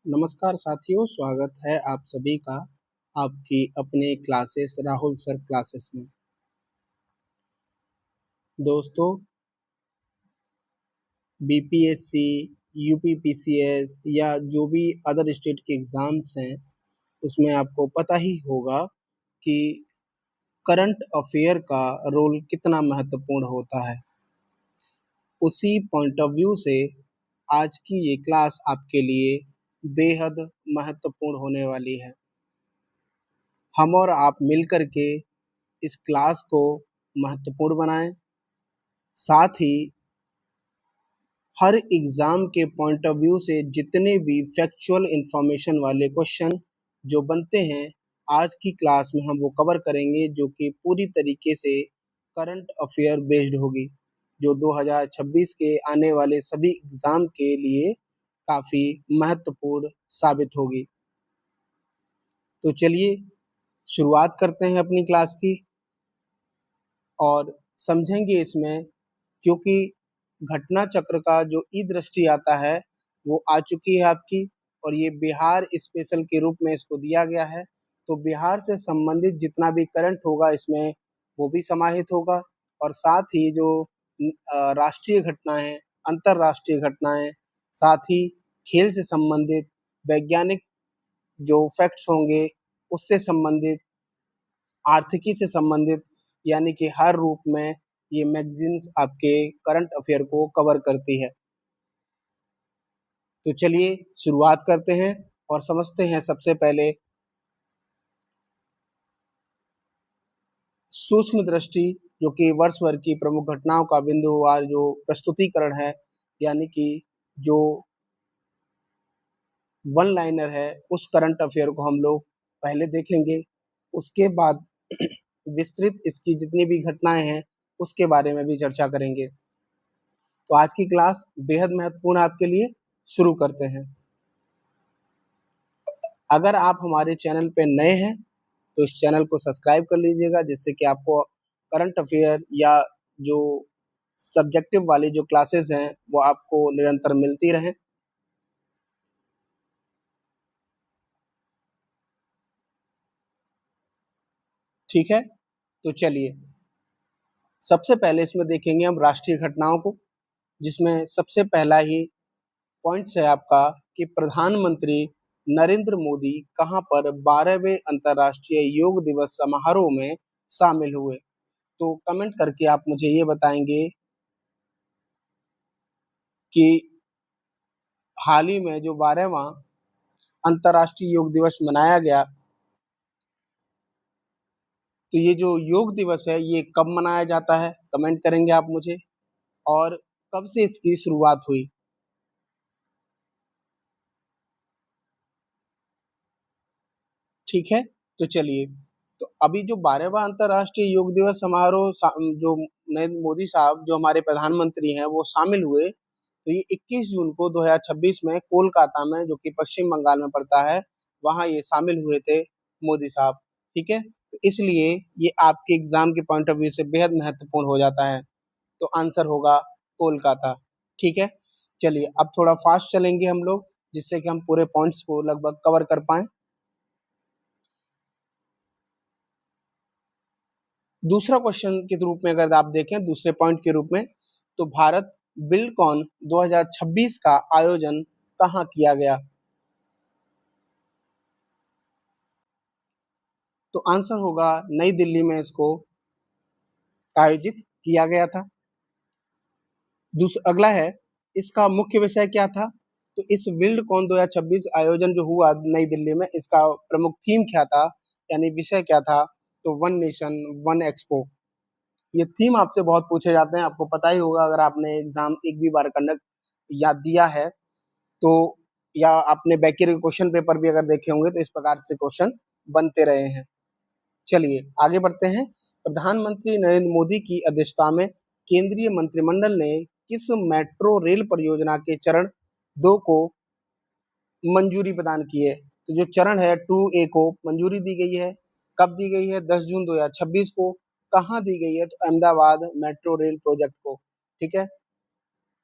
नमस्कार साथियों, स्वागत है आप सभी का आपकी अपने क्लासेस राहुल सर क्लासेस में। दोस्तों, बीपीएससी, यूपीपीसीएस या जो भी अदर स्टेट के एग्ज़ाम्स हैं, उसमें आपको पता ही होगा कि करंट अफेयर का रोल कितना महत्वपूर्ण होता है। उसी पॉइंट ऑफ व्यू से आज की ये क्लास आपके लिए बेहद महत्वपूर्ण होने वाली है। हम और आप मिलकर के इस क्लास को महत्वपूर्ण बनाएं, साथ ही हर एग्ज़ाम के पॉइंट ऑफ व्यू से जितने भी फैक्चुअल इंफॉर्मेशन वाले क्वेश्चन जो बनते हैं, आज की क्लास में हम वो कवर करेंगे, जो कि पूरी तरीके से करंट अफेयर बेस्ड होगी, जो 2026 के आने वाले सभी एग्ज़ाम के लिए काफ़ी महत्वपूर्ण साबित होगी। तो चलिए शुरुआत करते हैं अपनी क्लास की और समझेंगे इसमें, क्योंकि घटना चक्र का जो ई दृष्टि आता है वो आ चुकी है आपकी, और ये बिहार स्पेशल के रूप में इसको दिया गया है। तो बिहार से संबंधित जितना भी करंट होगा इसमें वो भी समाहित होगा, और साथ ही जो राष्ट्रीय घटनाएं, अंतर्राष्ट्रीय घटनाएं, साथ ही खेल से संबंधित वैज्ञानिक जो फैक्ट्स होंगे उससे संबंधित, आर्थिकी से संबंधित, यानी कि हर रूप में ये मैगजीन्स आपके करंट अफेयर को कवर करती है। तो चलिए शुरुआत करते हैं और समझते हैं सबसे पहले सूक्ष्म दृष्टि, जो कि वर्ष भर की प्रमुख घटनाओं का बिंदुवार जो प्रस्तुतिकरण है, यानी कि जो वन लाइनर है, उस करंट अफेयर को हम लोग पहले देखेंगे। उसके बाद विस्तृत इसकी जितनी भी घटनाएं हैं उसके बारे में भी चर्चा करेंगे। तो आज की क्लास बेहद महत्वपूर्ण आपके लिए, शुरू करते हैं। अगर आप हमारे चैनल पे नए हैं तो इस चैनल को सब्सक्राइब कर लीजिएगा, जिससे कि आपको करंट अफेयर या जो सब्जेक्टिव वाली जो क्लासेस हैं वो आपको निरंतर मिलती रहें। ठीक है, तो चलिए सबसे पहले इसमें देखेंगे हम राष्ट्रीय घटनाओं को, जिसमें सबसे पहला ही पॉइंट्स है आपका कि प्रधानमंत्री नरेंद्र मोदी कहाँ पर 12वें अंतर्राष्ट्रीय योग दिवस समारोह में शामिल हुए। तो कमेंट करके आप मुझे ये बताएंगे कि हाल ही में जो 12वां अंतर्राष्ट्रीय योग दिवस मनाया गया, तो ये जो योग दिवस है ये कब मनाया जाता है, कमेंट करेंगे आप मुझे, और कब से इसकी शुरुआत हुई। ठीक है, तो चलिए, तो अभी जो 12वां अंतर्राष्ट्रीय योग दिवस समारोह जो नरेंद्र मोदी साहब जो हमारे प्रधानमंत्री हैं वो शामिल हुए, तो ये 21 जून को 2026 में कोलकाता में, जो कि पश्चिम बंगाल में पड़ता है, वहाँ ये शामिल हुए थे मोदी साहब। ठीक है, तो इसलिए ये आपके एग्जाम के पॉइंट ऑफ व्यू से बेहद महत्वपूर्ण हो जाता है। तो आंसर होगा कोलकाता। ठीक है, चलिए अब थोड़ा फास्ट चलेंगे हम लोग, जिससे कि हम पूरे पॉइंट्स को लगभग कवर कर पाए। दूसरा क्वेश्चन के रूप में अगर आप देखें, दूसरे पॉइंट के रूप में, तो भारत बिल्डकॉन 2026 का आयोजन कहाँ किया गया। तो आंसर होगा नई दिल्ली में इसको आयोजित किया गया था। दूसरा अगला है, इसका मुख्य विषय क्या था। तो इस बिल्डकॉन 2026 आयोजन जो हुआ नई दिल्ली में, इसका प्रमुख थीम क्या था, यानी विषय क्या था। तो वन नेशन वन एक्सपो। ये थीम आपसे बहुत पूछे जाते हैं, आपको पता ही होगा अगर आपने एग्जाम एक भी बार कंडक्ट याद दिया है तो, या आपने बैकियर के क्वेश्चन पेपर भी अगर देखे होंगे तो इस प्रकार से क्वेश्चन बनते रहे हैं। चलिए आगे बढ़ते हैं। प्रधानमंत्री नरेंद्र मोदी की अध्यक्षता में केंद्रीय मंत्रिमंडल ने किस मेट्रो रेल परियोजना के चरण 2 को मंजूरी प्रदान की है। तो जो चरण है 2A को मंजूरी दी गई है, कब दी गई है, 10 जून 2026 को। कहाँ दी गई है, तो अहमदाबाद मेट्रो रेल प्रोजेक्ट को। ठीक है,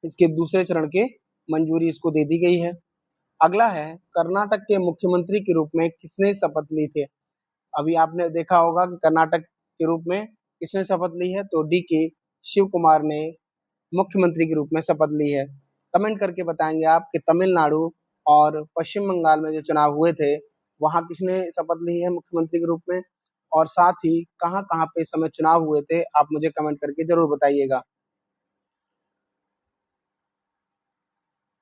इसके दूसरे चरण के मंजूरी इसको दे दी गई है। अगला है, कर्नाटक के मुख्यमंत्री के रूप में किसने शपथ ली थी? अभी आपने देखा होगा कि कर्नाटक के रूप में किसने शपथ ली है, तो डी के शिव कुमार ने मुख्यमंत्री के रूप में शपथ ली है। कमेंट करके बताएंगे आप कि तमिलनाडु और पश्चिम बंगाल में जो चुनाव हुए थे, वहां किसने शपथ ली है मुख्यमंत्री के रूप में, और साथ ही कहां कहां पे इस समय चुनाव हुए थे, आप मुझे कमेंट करके जरूर बताइएगा।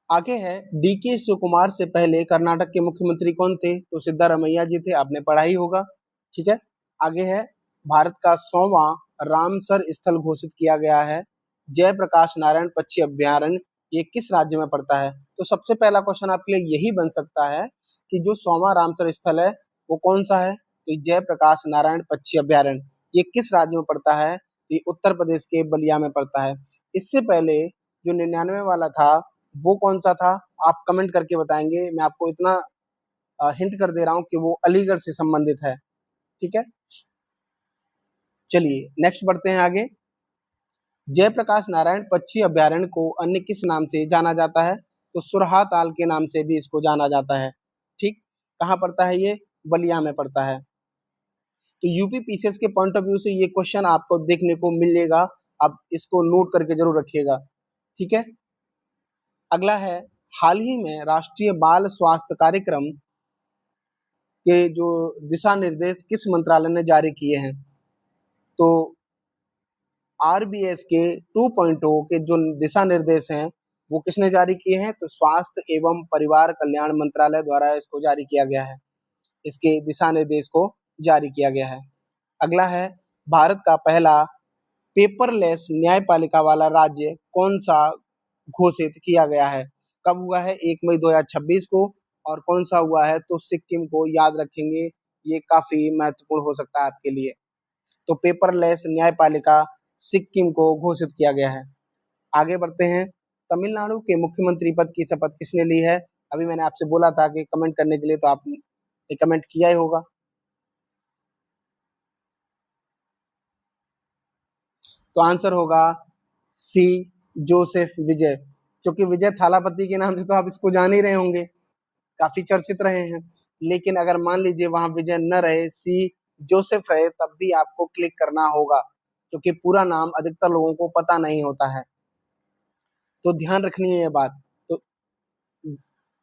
आगे है, डी के शिव कुमार से पहले कर्नाटक के मुख्यमंत्री कौन थे? तो सिद्धारमैया जी थे, आपने पढ़ा ही होगा। ठीक है। आगे है, भारत का 100वां रामसर स्थल घोषित किया गया है, जयप्रकाश नारायण पक्षी अभयारण्य, ये किस राज्य में पड़ता है? तो सबसे पहला क्वेश्चन आपके लिए यही बन सकता है कि जो 100वां रामसर स्थल है वो कौन सा है? तो जयप्रकाश नारायण पक्षी अभयारण्य, ये किस राज्य में पड़ता है? ये उत्तर प्रदेश के बलिया में पड़ता है। इससे पहले जो 99 वाला था वो कौन सा था? आप कमेंट करके बताएंगे। मैं आपको इतना हिंट कर दे रहा हूँ कि वो अलीगढ़ से संबंधित है। ठीक है। चलिए नेक्स्ट बढ़ते हैं आगे। जयप्रकाश नारायण पक्षी अभयारण्य को अन्य किस नाम से जाना जाता है? तो सुरहा ताल के नाम से भी इसको जाना जाता है। ठीक। कहाँ पड़ता है ये? बलिया में पड़ता है। तो यूपी पीसीएस के पॉइंट ऑफ व्यू से ये क्वेश्चन आपको देखने को मिलेगा, आप इसको नोट करके जरूर रखिएगा। ठीक है। अगला है, हाल ही में राष्ट्रीय बाल स्वास्थ्य कार्यक्रम के जो दिशा निर्देश किस मंत्रालय ने जारी किए हैं? तो आरबीएस के 2.0 के जो दिशा निर्देश हैं वो किसने जारी किए हैं? तो स्वास्थ्य एवं परिवार कल्याण मंत्रालय द्वारा इसको जारी किया गया है, इसके दिशा निर्देश को जारी किया गया है। अगला है, भारत का पहला पेपरलेस न्यायपालिका वाला राज्य कौन सा घोषित किया गया है? कब हुआ है? 1 मई 2026 को। और कौन सा हुआ है? तो सिक्किम को। याद रखेंगे, ये काफी महत्वपूर्ण हो सकता है आपके लिए। तो पेपरलेस न्यायपालिका सिक्किम को घोषित किया गया है। आगे बढ़ते हैं, तमिलनाडु के मुख्यमंत्री पद की शपथ किसने ली है? अभी मैंने आपसे बोला था कि कमेंट करने के लिए, तो आपने कमेंट किया ही होगा। तो आंसर होगा सी, जोसेफ विजय। क्योंकि विजय थालापति के नाम से तो आप इसको जान ही रहे होंगे, काफी चर्चित रहे हैं। लेकिन अगर मान लीजिए वहां विजय न रहे, सी जोसेफ रहे, तब भी आपको क्लिक करना होगा, क्योंकि पूरा नाम अधिकतर लोगों को पता नहीं होता है, तो ध्यान रखनी है ये बात। तो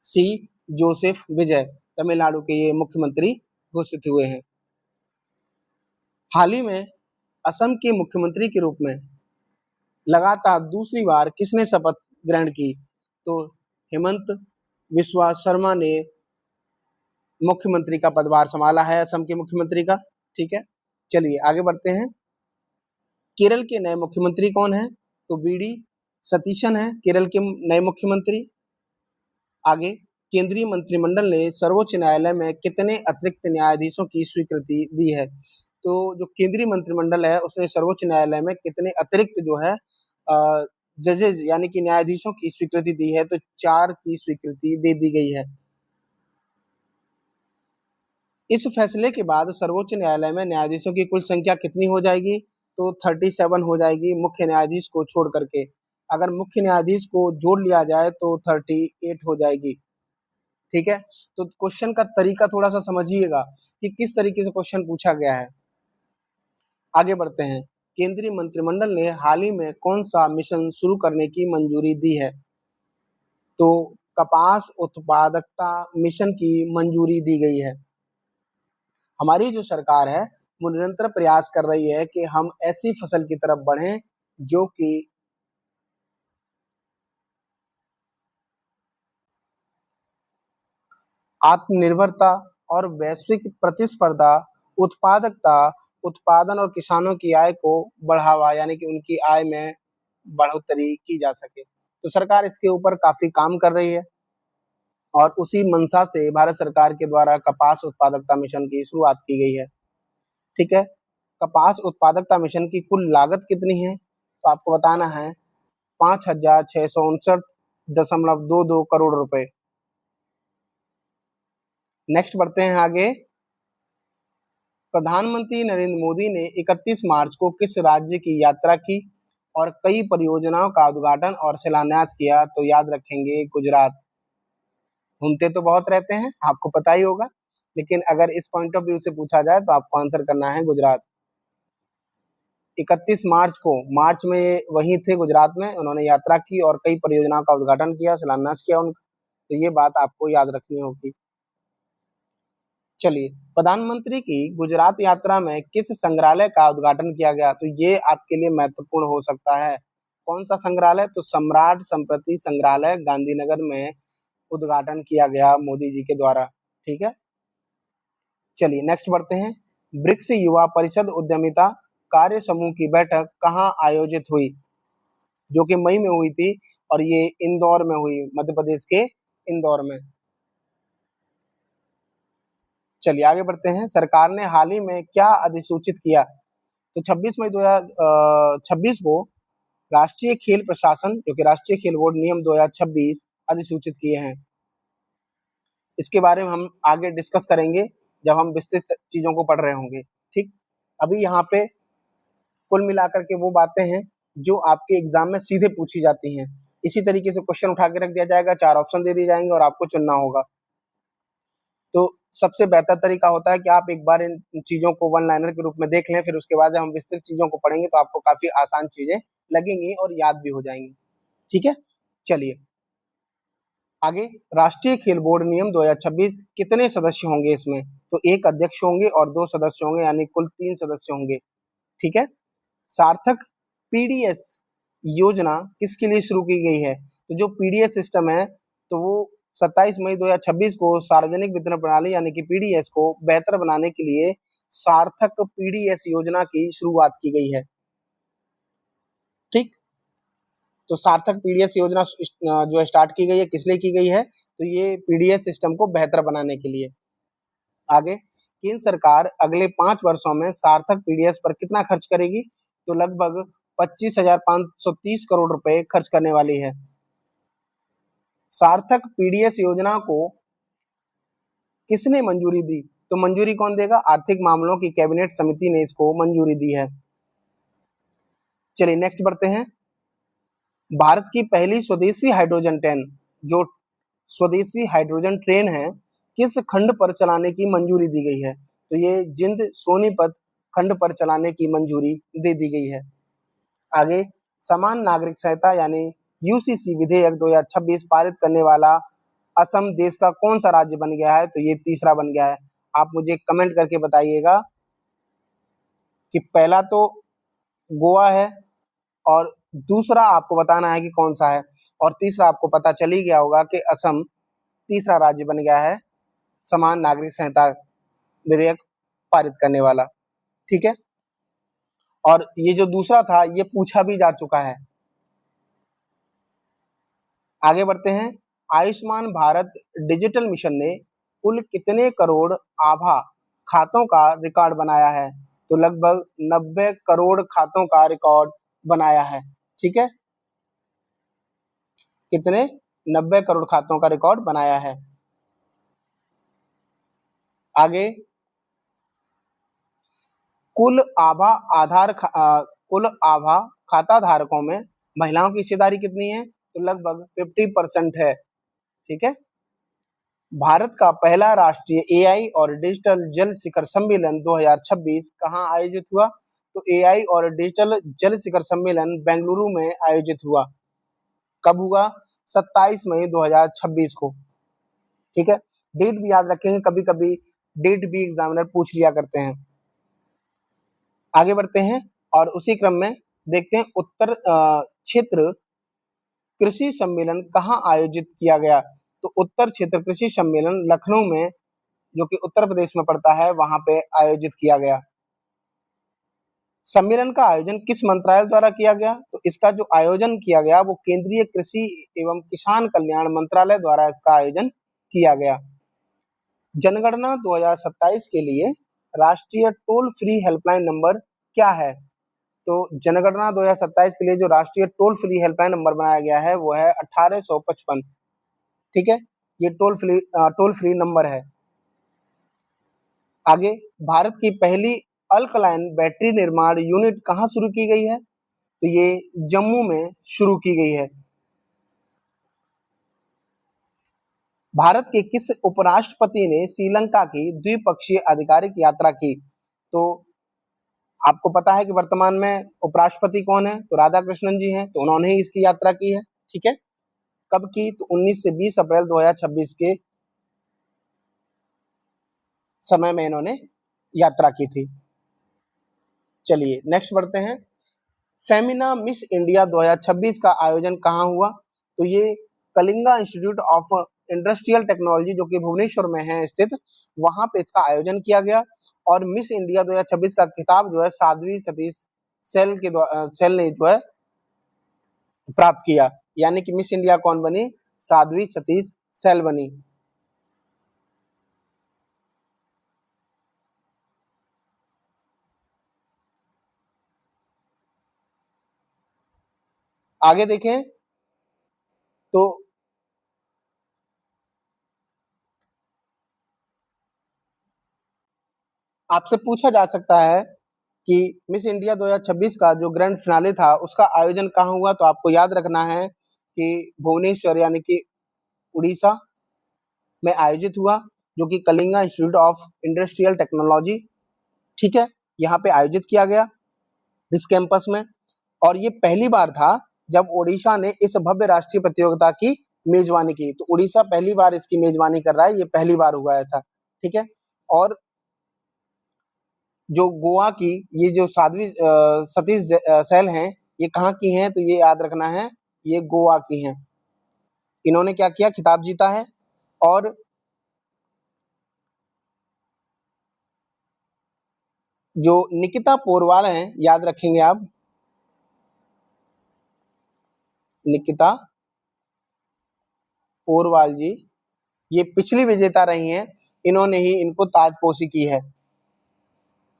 सी, जोसेफ विजय तमिलनाडु के ये मुख्यमंत्री घोषित हुए हैं। हाल ही में असम के मुख्यमंत्री के रूप में लगातार दूसरी बार किसने शपथ ग्रहण की? तो हेमंत बिस्वा शर्मा ने मुख्यमंत्री का पदभार संभाला है असम के मुख्यमंत्री का। ठीक है। चलिए आगे बढ़ते हैं। केरल के नए मुख्यमंत्री कौन है? तो वीडी सतीशन है केरल के नए मुख्यमंत्री। आगे, केंद्रीय मंत्रिमंडल ने सर्वोच्च न्यायालय में कितने अतिरिक्त न्यायाधीशों की स्वीकृति दी है? तो जो केंद्रीय मंत्रिमंडल है उसने सर्वोच्च न्यायालय में कितने अतिरिक्त जो है जजेज यानी कि न्यायाधीशों की स्वीकृति दी है? तो 4 की स्वीकृति दे दी गई है। इस फैसले के बाद सर्वोच्च न्यायालय में न्यायाधीशों की कुल संख्या कितनी हो जाएगी? तो 37 हो जाएगी, मुख्य न्यायाधीश को छोड़ करके। अगर मुख्य न्यायाधीश को जोड़ लिया जाए तो 38 हो जाएगी। ठीक है। तो क्वेश्चन का तरीका थोड़ा सा समझिएगा कि किस तरीके से क्वेश्चन पूछा गया है। आगे बढ़ते हैं। केंद्रीय मंत्रिमंडल ने हाल ही में कौन सा मिशन शुरू करने की मंजूरी दी है? तो कपास उत्पादकता मिशन की मंजूरी दी गई है। हमारी जो सरकार है वो निरंतर प्रयास कर रही है कि हम ऐसी फसल की तरफ बढ़ें जो कि आत्मनिर्भरता और वैश्विक प्रतिस्पर्धा, उत्पादकता, उत्पादन और किसानों की आय को बढ़ावा यानी कि उनकी आय में बढ़ोतरी की जा सके। तो सरकार इसके ऊपर काफी काम कर रही है, और उसी मंशा से भारत सरकार के द्वारा कपास उत्पादकता मिशन की शुरुआत की गई है। ठीक है। कपास उत्पादकता मिशन की कुल लागत कितनी है? तो आपको बताना है 5,659.22 करोड़ रुपए। नेक्स्ट बढ़ते हैं आगे। प्रधानमंत्री नरेंद्र मोदी ने 31 मार्च को किस राज्य की यात्रा की और कई परियोजनाओं का उद्घाटन और शिलान्यास किया? तो याद रखेंगे गुजरात। घूमते तो बहुत रहते हैं, आपको पता ही होगा, लेकिन अगर इस पॉइंट ऑफ व्यू से पूछा जाए तो आपको आंसर करना है गुजरात। 31 मार्च को, मार्च में ये वहीं थे गुजरात में, उन्होंने यात्रा की और कई परियोजनाओं का उद्घाटन किया, शिलान्यास किया उनका, तो ये बात आपको याद रखनी होगी। चलिए, प्रधानमंत्री की गुजरात यात्रा में किस संग्रहालय का उद्घाटन किया गया? तो ये आपके लिए महत्वपूर्ण हो सकता है। कौन सा संग्रहालय? तो सम्राट संप्रति संग्रहालय गांधीनगर में उद्घाटन किया गया मोदी जी के द्वारा। ठीक है, चलिए नेक्स्ट बढ़ते हैं। ब्रिक्स युवा परिषद उद्यमिता कार्य समूह की बैठक कहाँ आयोजित हुई? जो कि मई में हुई थी और ये इंदौर में हुई, मध्य प्रदेश के इंदौर में। चलिए आगे बढ़ते हैं। सरकार ने हाल ही में क्या अधिसूचित किया? तो 26 मई 2026 को राष्ट्रीय खेल प्रशासन, जो कि राष्ट्रीय खेल बोर्ड नियम 2026 अधिसूचित किए हैं। इसके बारे में हम आगे डिस्कस करेंगे जब हम विस्तृत चीजों को पढ़ रहे होंगे। ठीक, अभी यहाँ पे कुल मिलाकर के वो बातें हैं जो आपके एग्जाम में सीधे पूछी जाती हैं। इसी तरीके से क्वेश्चन उठा के रख दिया जाएगा, 4 ऑप्शन दे दिए जाएंगे और आपको चुनना होगा। तो सबसे बेहतर तरीका होता है कि आप एक बार इन चीजों को वन लाइनर के रूप में देख लें, फिर उसके बाद जब हम विस्तृत चीजों को पढ़ेंगे तो आपको काफी आसान चीजें लगेंगी और याद भी हो जाएंगी। ठीक है, चलिए आगे। राष्ट्रीय खेल बोर्ड नियम 2026 कितने सदस्य होंगे इसमें? तो एक अध्यक्ष होंगे और 2 सदस्य होंगे, यानी कुल 3 सदस्य होंगे। ठीक है, सार्थक पीडीएस योजना किसके लिए शुरू की गई है? तो जो पीडीएस सिस्टम है, तो वो 27 मई 2026 को सार्वजनिक वितरण प्रणाली यानी कि पीडीएस को बेहतर बनाने के लिए सार्थक पीडीएस योजना की शुरुआत की गई है। ठीक, तो सार्थक पीडीएस योजना जो स्टार्ट की गई है, किस लिए की गई है? तो ये पीडीएस सिस्टम को बेहतर बनाने के लिए। आगे, केंद्र सरकार अगले 5 वर्षों में सार्थक पीडीएस पर कितना खर्च करेगी? तो लगभग 25,530 करोड़ रुपए खर्च करने वाली है। सार्थक पीडीएस योजना को किसने मंजूरी दी? तो मंजूरी कौन देगा? आर्थिक मामलों की कैबिनेट समिति ने इसको मंजूरी दी है। चलिए नेक्स्ट बढ़ते हैं। भारत की पहली स्वदेशी हाइड्रोजन ट्रेन, जो स्वदेशी हाइड्रोजन ट्रेन है, किस खंड पर चलाने की मंजूरी दी गई है? तो ये जिंद सोनीपत खंड पर चलाने की मंजूरी दे दी गई है। आगे, समान नागरिक संहिता यानी यूसीसी विधेयक 2026 पारित करने वाला असम देश का कौन सा राज्य बन गया है? तो ये तीसरा बन गया है। आप मुझे कमेंट करके बताइएगा कि पहला तो गोवा है और दूसरा आपको बताना है कि कौन सा है, और तीसरा आपको पता चल ही गया होगा कि असम तीसरा राज्य बन गया है समान नागरिक संहिता विधेयक पारित करने वाला। ठीक है, और ये जो दूसरा था ये पूछा भी जा चुका है। आगे बढ़ते हैं। आयुष्मान भारत डिजिटल मिशन ने कुल कितने करोड़ आभा खातों का रिकॉर्ड बनाया है? तो लगभग 90 करोड़ खातों का रिकॉर्ड बनाया है। ठीक है, कितने? 90 करोड़ खातों का रिकॉर्ड बनाया है। आगे, कुल आभा खाता धारकों में महिलाओं की हिस्सेदारी कितनी है? तो लगभग 50% है। ठीक है, भारत का पहला राष्ट्रीय एआई और डिजिटल जल शिखर सम्मेलन 2026 कहाँ आयोजित हुआ? तो एआई और डिजिटल जल शिखर सम्मेलन बेंगलुरु में आयोजित हुआ। कब हुआ? 27 मई 2026 को। ठीक है, डेट भी याद रखेंगे, कभी कभी डेट भी एग्जामिनर पूछ लिया करते हैं। आगे बढ़ते हैं और उसी क्रम में देखते हैं उत्तर क्षेत्र कृषि सम्मेलन कहाँ आयोजित किया गया? तो उत्तर क्षेत्र कृषि सम्मेलन लखनऊ में, जो कि उत्तर प्रदेश में पड़ता है, वहां पे आयोजित किया गया। सम्मेलन का आयोजन किस मंत्रालय द्वारा किया गया? तो इसका जो आयोजन किया गया वो केंद्रीय कृषि एवं किसान कल्याण मंत्रालय द्वारा इसका आयोजन किया गया। जनगणना 2027 के लिए राष्ट्रीय टोल फ्री हेल्पलाइन नंबर क्या है? तो जनगणना 2027 के लिए जो राष्ट्रीय टोल फ्री हेल्पलाइन नंबर बनाया गया है वो है 1855। ठीक है, ये टोल फ्री नंबर है। आगे, भारत की पहली अल्कलाइन बैटरी निर्माण यूनिट कहाँ शुरू की गई है? तो ये जम्मू में शुरू की गई है। भारत के किस उपराष्ट्रपति ने श्रीलंका की द्विपक्षीय आधिकारिक यात्रा की? तो आपको पता है कि वर्तमान में उपराष्ट्रपति कौन है? तो राधाकृष्णन जी हैं, तो उन्होंने ही इसकी यात्रा की है। ठीक है, कब की? तो 19 से 20 अप्रैल 2026 के समय में इन्होंने यात्रा की थी। चलिए नेक्स्ट बढ़ते हैं। फेमिना मिस इंडिया 2026 का आयोजन कहाँ हुआ? तो ये Kalinga institute of industrial technology जो कि भुवनेश्वर में है स्थित, वहां पे इसका आयोजन किया गया। और मिस इंडिया 2026 का खिताब जो है साध्वी सतीश सेल ने जो है प्राप्त किया। यानी कि मिस इंडिया कौन बनी? साध्वी सतीश सेल बनी। आगे देखें तो आपसे पूछा जा सकता है कि मिस इंडिया 2026 का जो ग्रैंड फिनाले था उसका आयोजन कहाँ हुआ? तो आपको याद रखना है कि भुवनेश्वर यानी कि उड़ीसा में आयोजित हुआ, जो कि Kalinga institute of industrial technology, ठीक है, यहाँ पे आयोजित किया गया इस कैंपस में। और ये पहली बार था जब ओडिशा ने इस भव्य राष्ट्रीय प्रतियोगिता की मेजबानी की। तो उड़ीसा पहली बार इसकी मेजबानी कर रहा है, ये पहली बार हुआ ऐसा। ठीक है, और जो गोवा की ये जो सतीश सेल हैं, ये कहाँ की हैं? तो ये याद रखना है, ये गोवा की हैं। इन्होंने क्या किया? खिताब जीता है। और जो निकिता पोरवाल हैं, याद रखेंगे आप, निकिता पोरवाल जी, ये पिछली विजेता रही हैं, इन्होंने ही इनको ताजपोशी की है।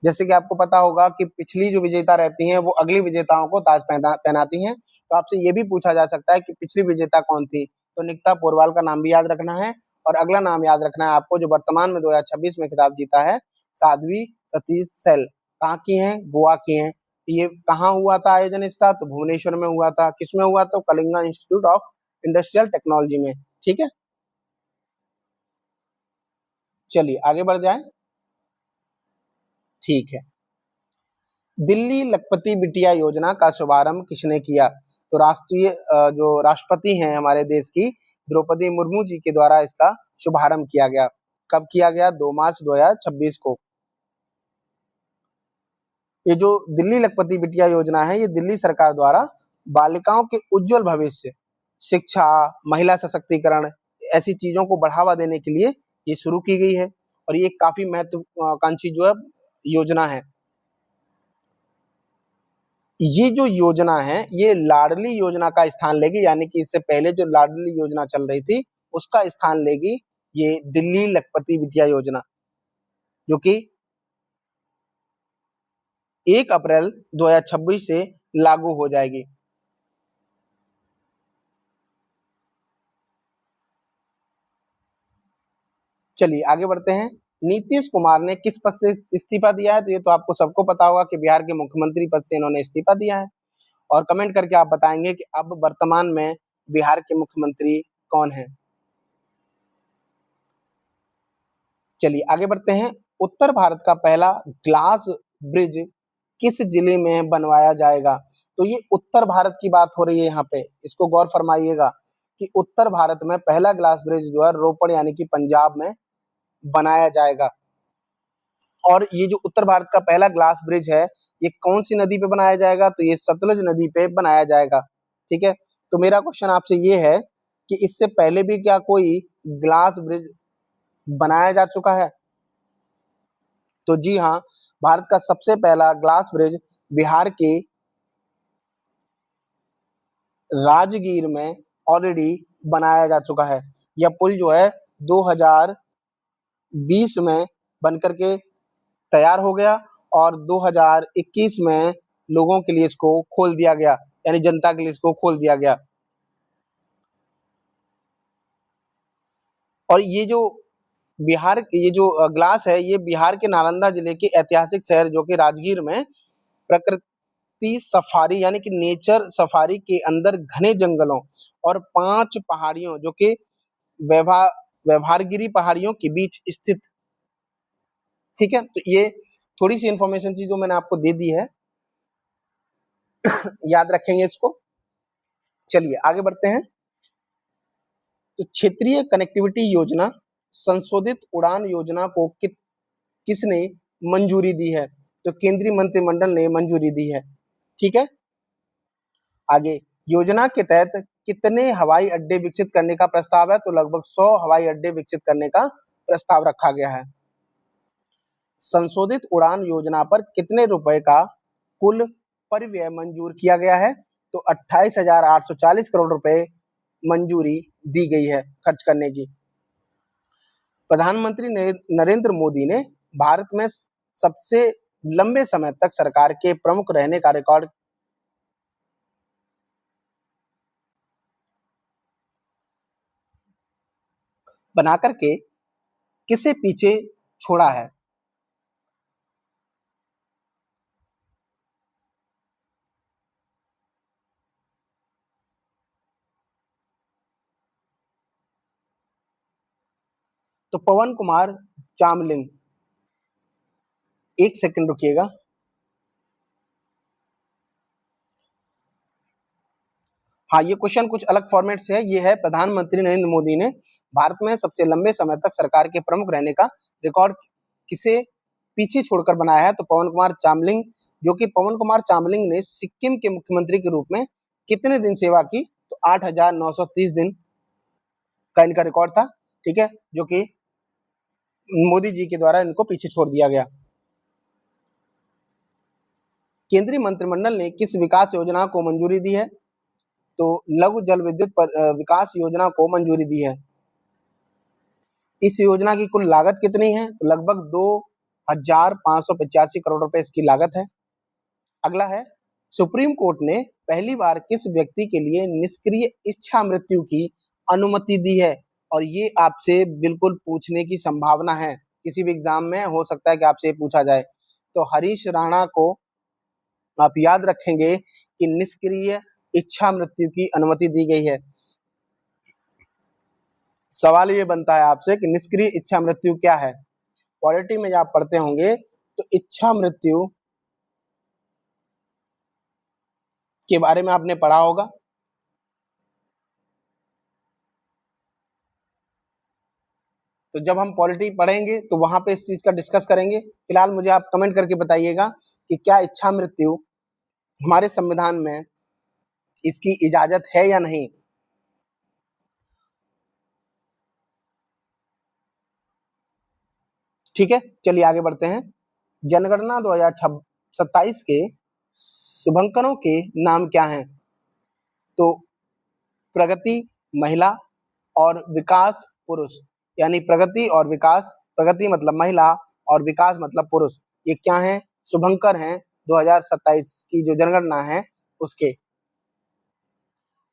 जैसे कि आपको पता होगा कि पिछली जो विजेता रहती हैं वो अगली विजेताओं को ताज पहनाती हैं। तो आपसे ये भी पूछा जा सकता है कि पिछली विजेता कौन थी? तो निकिता पोरवाल का नाम भी याद रखना है। और अगला नाम याद रखना है आपको जो वर्तमान में 2026 में खिताब जीता है, साध्वी सतीश सेल। कहाँ की हैं? गोवा की हैं। ये कहाँ हुआ था आयोजन इसका? तो भुवनेश्वर में हुआ था। किसमें हुआ? तो Kalinga institute of industrial technology में। ठीक है, चलिए आगे बढ़ जाए। ठीक है, दिल्ली लखपति बिटिया योजना का शुभारंभ किसने किया? तो जो राष्ट्रपति हैं हमारे देश की द्रौपदी मुर्मू जी के द्वारा इसका शुभारंभ किया गया। कब किया गया? 2 मार्च 2026 को। ये जो दिल्ली लखपति बिटिया योजना है, ये दिल्ली सरकार द्वारा बालिकाओं के उज्जवल भविष्य, शिक्षा, महिला सशक्तिकरण, ऐसी चीजों को बढ़ावा देने के लिए ये शुरू की गई है। और ये काफी महत्वाकांक्षी जो है योजना है। ये जो योजना है ये लाडली योजना का स्थान लेगी, यानी कि इससे पहले जो लाडली योजना चल रही थी उसका स्थान लेगी ये दिल्ली लखपति बिटिया योजना, जो कि 1 अप्रैल 2026 से लागू हो जाएगी। चलिए आगे बढ़ते हैं। नीतीश कुमार ने किस पद से इस्तीफा दिया है? तो ये तो आपको सबको पता होगा कि बिहार के मुख्यमंत्री पद से इन्होंने इस्तीफा दिया है। और कमेंट करके आप बताएंगे कि अब वर्तमान में बिहार के मुख्यमंत्री कौन है। चलिए आगे बढ़ते हैं। उत्तर भारत का पहला ग्लास ब्रिज किस जिले में बनवाया जाएगा? तो ये उत्तर भारत की बात हो रही है यहाँ पे, इसको गौर फरमाइएगा कि उत्तर भारत में पहला ग्लास ब्रिज जो है रोपड़ यानी कि पंजाब में बनाया जाएगा। और ये जो उत्तर भारत का पहला ग्लास ब्रिज है ये कौन सी नदी पे बनाया जाएगा? तो ये सतलुज नदी पे बनाया जाएगा। ठीक है, तो मेरा क्वेश्चन आपसे ये है कि इससे पहले भी क्या कोई ग्लास ब्रिज बनाया जा चुका है? तो जी हाँ, भारत का सबसे पहला ग्लास ब्रिज बिहार के राजगीर में ऑलरेडी बनाया जा चुका है। यह पुल जो है 2020 में बनकर के तैयार हो गया और 2021 में लोगों के लिए इसको खोल दिया गया, यानी जनता के लिए इसको खोल दिया गया। और ये जो ग्लास है ये बिहार के नालंदा जिले के ऐतिहासिक शहर जो कि राजगीर में प्रकृति सफारी यानी कि नेचर सफारी के अंदर घने जंगलों और 5 पहाड़ियों जो कि वैभा व्यवहारगिरी पहाड़ियों के बीच स्थित। ठीक है, तो ये थोड़ी सी इंफॉर्मेशन थी जो मैंने आपको दे दी है, याद रखेंगे इसको। चलिए आगे बढ़ते हैं। तो क्षेत्रीय कनेक्टिविटी योजना, संशोधित उड़ान योजना को किसने मंजूरी दी है? तो केंद्रीय मंत्रिमंडल ने मंजूरी दी है। ठीक है, आगे योजना के तहत कितने हवाई अड्डे विकसित करने का प्रस्ताव है? तो लगभग 100 हवाई अड्डे विकसित करने का प्रस्ताव रखा गया है। संशोधित उड़ान योजना पर कितने रुपए का कुल परिव्यय मंजूर किया गया है? तो 28,840 करोड़ रुपए मंजूरी दी गई है खर्च करने की। प्रधानमंत्री नरेंद्र मोदी ने भारत में सबसे लंबे समय तक सरकार के प्रमुख रहने का रिकॉर्ड बनाकर के किसे पीछे छोड़ा है? तो पवन कुमार चामलिंग। एक सेकंड रुकिएगा। हाँ, ये क्वेश्चन कुछ अलग फॉर्मेट से है। ये है प्रधानमंत्री नरेंद्र मोदी ने भारत में सबसे लंबे समय तक सरकार के प्रमुख रहने का रिकॉर्ड किसे पीछे छोड़कर बनाया है? तो पवन कुमार चामलिंग, जो कि पवन कुमार चामलिंग ने सिक्किम के मुख्यमंत्री के रूप में कितने दिन सेवा की? तो 8,930 दिन का इनका रिकॉर्ड था। ठीक है, जो कि मोदी जी के द्वारा इनको पीछे छोड़ दिया गया। केंद्रीय मंत्रिमंडल ने किस विकास योजना को मंजूरी दी है? तो लघु जल विद्युत विकास योजना को मंजूरी दी है। इस योजना की कुल लागत कितनी है? तो लगभग 2,585 करोड़ रुपए इसकी लागत है। अगला है, सुप्रीम कोर्ट ने पहली बार किस व्यक्ति के लिए निष्क्रिय इच्छा मृत्यु की अनुमति दी है? और ये आपसे बिल्कुल पूछने की संभावना है, किसी भी एग्जाम में हो सकता है कि आपसे पूछा जाए। तो हरीश राणा को आप याद रखेंगे कि निष्क्रिय इच्छा मृत्यु की अनुमति दी गई है। सवाल ये बनता है आपसे कि निष्क्रिय इच्छा मृत्यु क्या है? पॉलिटी में जब आप पढ़ते होंगे तो इच्छा मृत्यु के बारे में आपने पढ़ा होगा। तो जब हम पॉलिटी पढ़ेंगे तो वहां पे इस चीज का डिस्कस करेंगे। फिलहाल मुझे आप कमेंट करके बताइएगा कि क्या इच्छा मृत्यु हमारे संविधान में इसकी इजाजत है या नहीं। ठीक है, चलिए आगे बढ़ते हैं। जनगणना 2027 के शुभंकरों के नाम क्या हैं? तो प्रगति महिला और विकास पुरुष, यानी प्रगति और विकास, प्रगति मतलब महिला और विकास मतलब पुरुष, ये क्या है? शुभंकर हैं 2027 की जो जनगणना है उसके।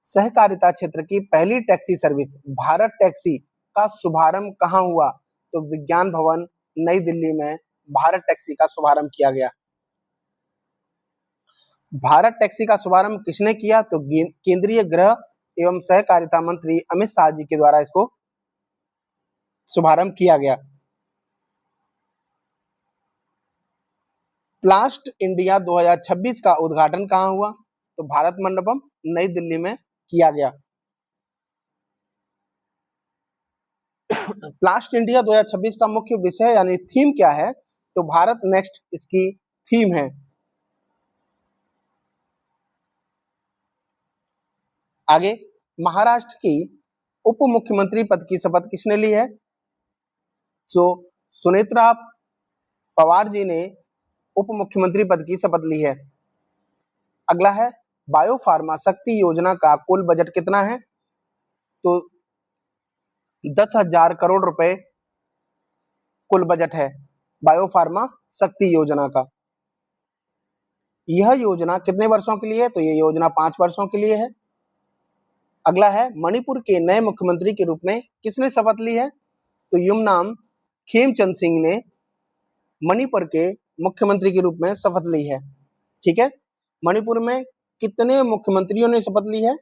सहकारिता क्षेत्र की पहली टैक्सी सर्विस भारत टैक्सी का शुभारंभ कहाँ हुआ? तो विज्ञान भवन नई दिल्ली में भारत टैक्सी का शुभारंभ किया गया। भारत टैक्सी का शुभारंभ किसने किया? तो केंद्रीय गृह एवं सहकारिता मंत्री अमित शाह जी के द्वारा इसको शुभारंभ किया गया। प्लास्ट इंडिया 2026 का उद्घाटन कहाँ हुआ? तो भारत मंडपम नई दिल्ली में किया गया। प्लास्ट इंडिया 2026 का मुख्य विषय यानी थीम क्या है? तो भारत नेक्स्ट इसकी थीम है। आगे, महाराष्ट्र की उप मुख्यमंत्री पद की शपथ किसने ली है? तो सुनेत्रा पवार जी ने उप मुख्यमंत्री पद की शपथ ली है। अगला है, बायो फार्मा शक्ति योजना का कुल बजट कितना है? तो 10,000 करोड़ रुपए कुल बजट है बायो फार्मा शक्ति योजना का। यह योजना कितने वर्षों के लिए है? तो यह योजना 5 वर्षों के लिए है। अगला है, मणिपुर के नए मुख्यमंत्री के रूप में किसने शपथ ली है? तो युमनाम खेमचंद सिंह ने मणिपुर के मुख्यमंत्री के रूप में शपथ ली है। ठीक है, मणिपुर में कितने मुख्यमंत्रियों ने शपथ ली है?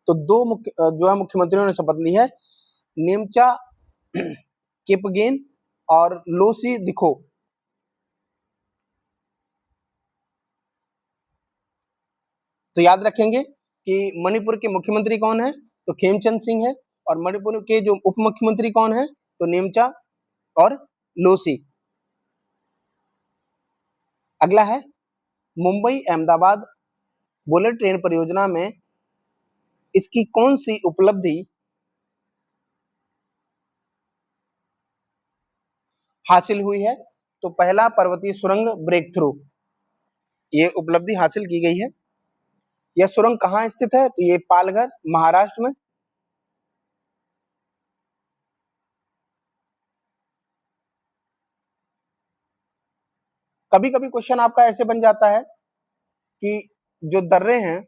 तो 2 जो है मुख्यमंत्रियों ने शपथ ली है। नेमचा किपगेन और लोसी दिखो। तो याद रखेंगे कि मणिपुर के मुख्यमंत्री कौन है, तो खेमचंद सिंह है, और मणिपुर के जो उप मुख्यमंत्री कौन है, तो नेमचा और लोसी। अगला है मुंबई अहमदाबाद बुलेट ट्रेन परियोजना में इसकी कौन सी उपलब्धि हासिल हुई है, तो पहला पर्वतीय सुरंग ब्रेक थ्रू, ये उपलब्धि हासिल की गई है। यह सुरंग कहाँ स्थित है, तो ये पालघर महाराष्ट्र में। कभी कभी क्वेश्चन आपका ऐसे बन जाता है कि जो दर्रे हैं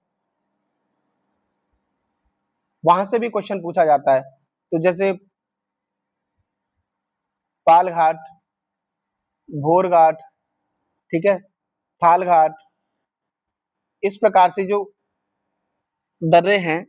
वहां से भी क्वेश्चन पूछा जाता है, तो जैसे पाल घाट, भोर घाट, ठीक है, थाल घाट, इस प्रकार से जो दर्रे हैं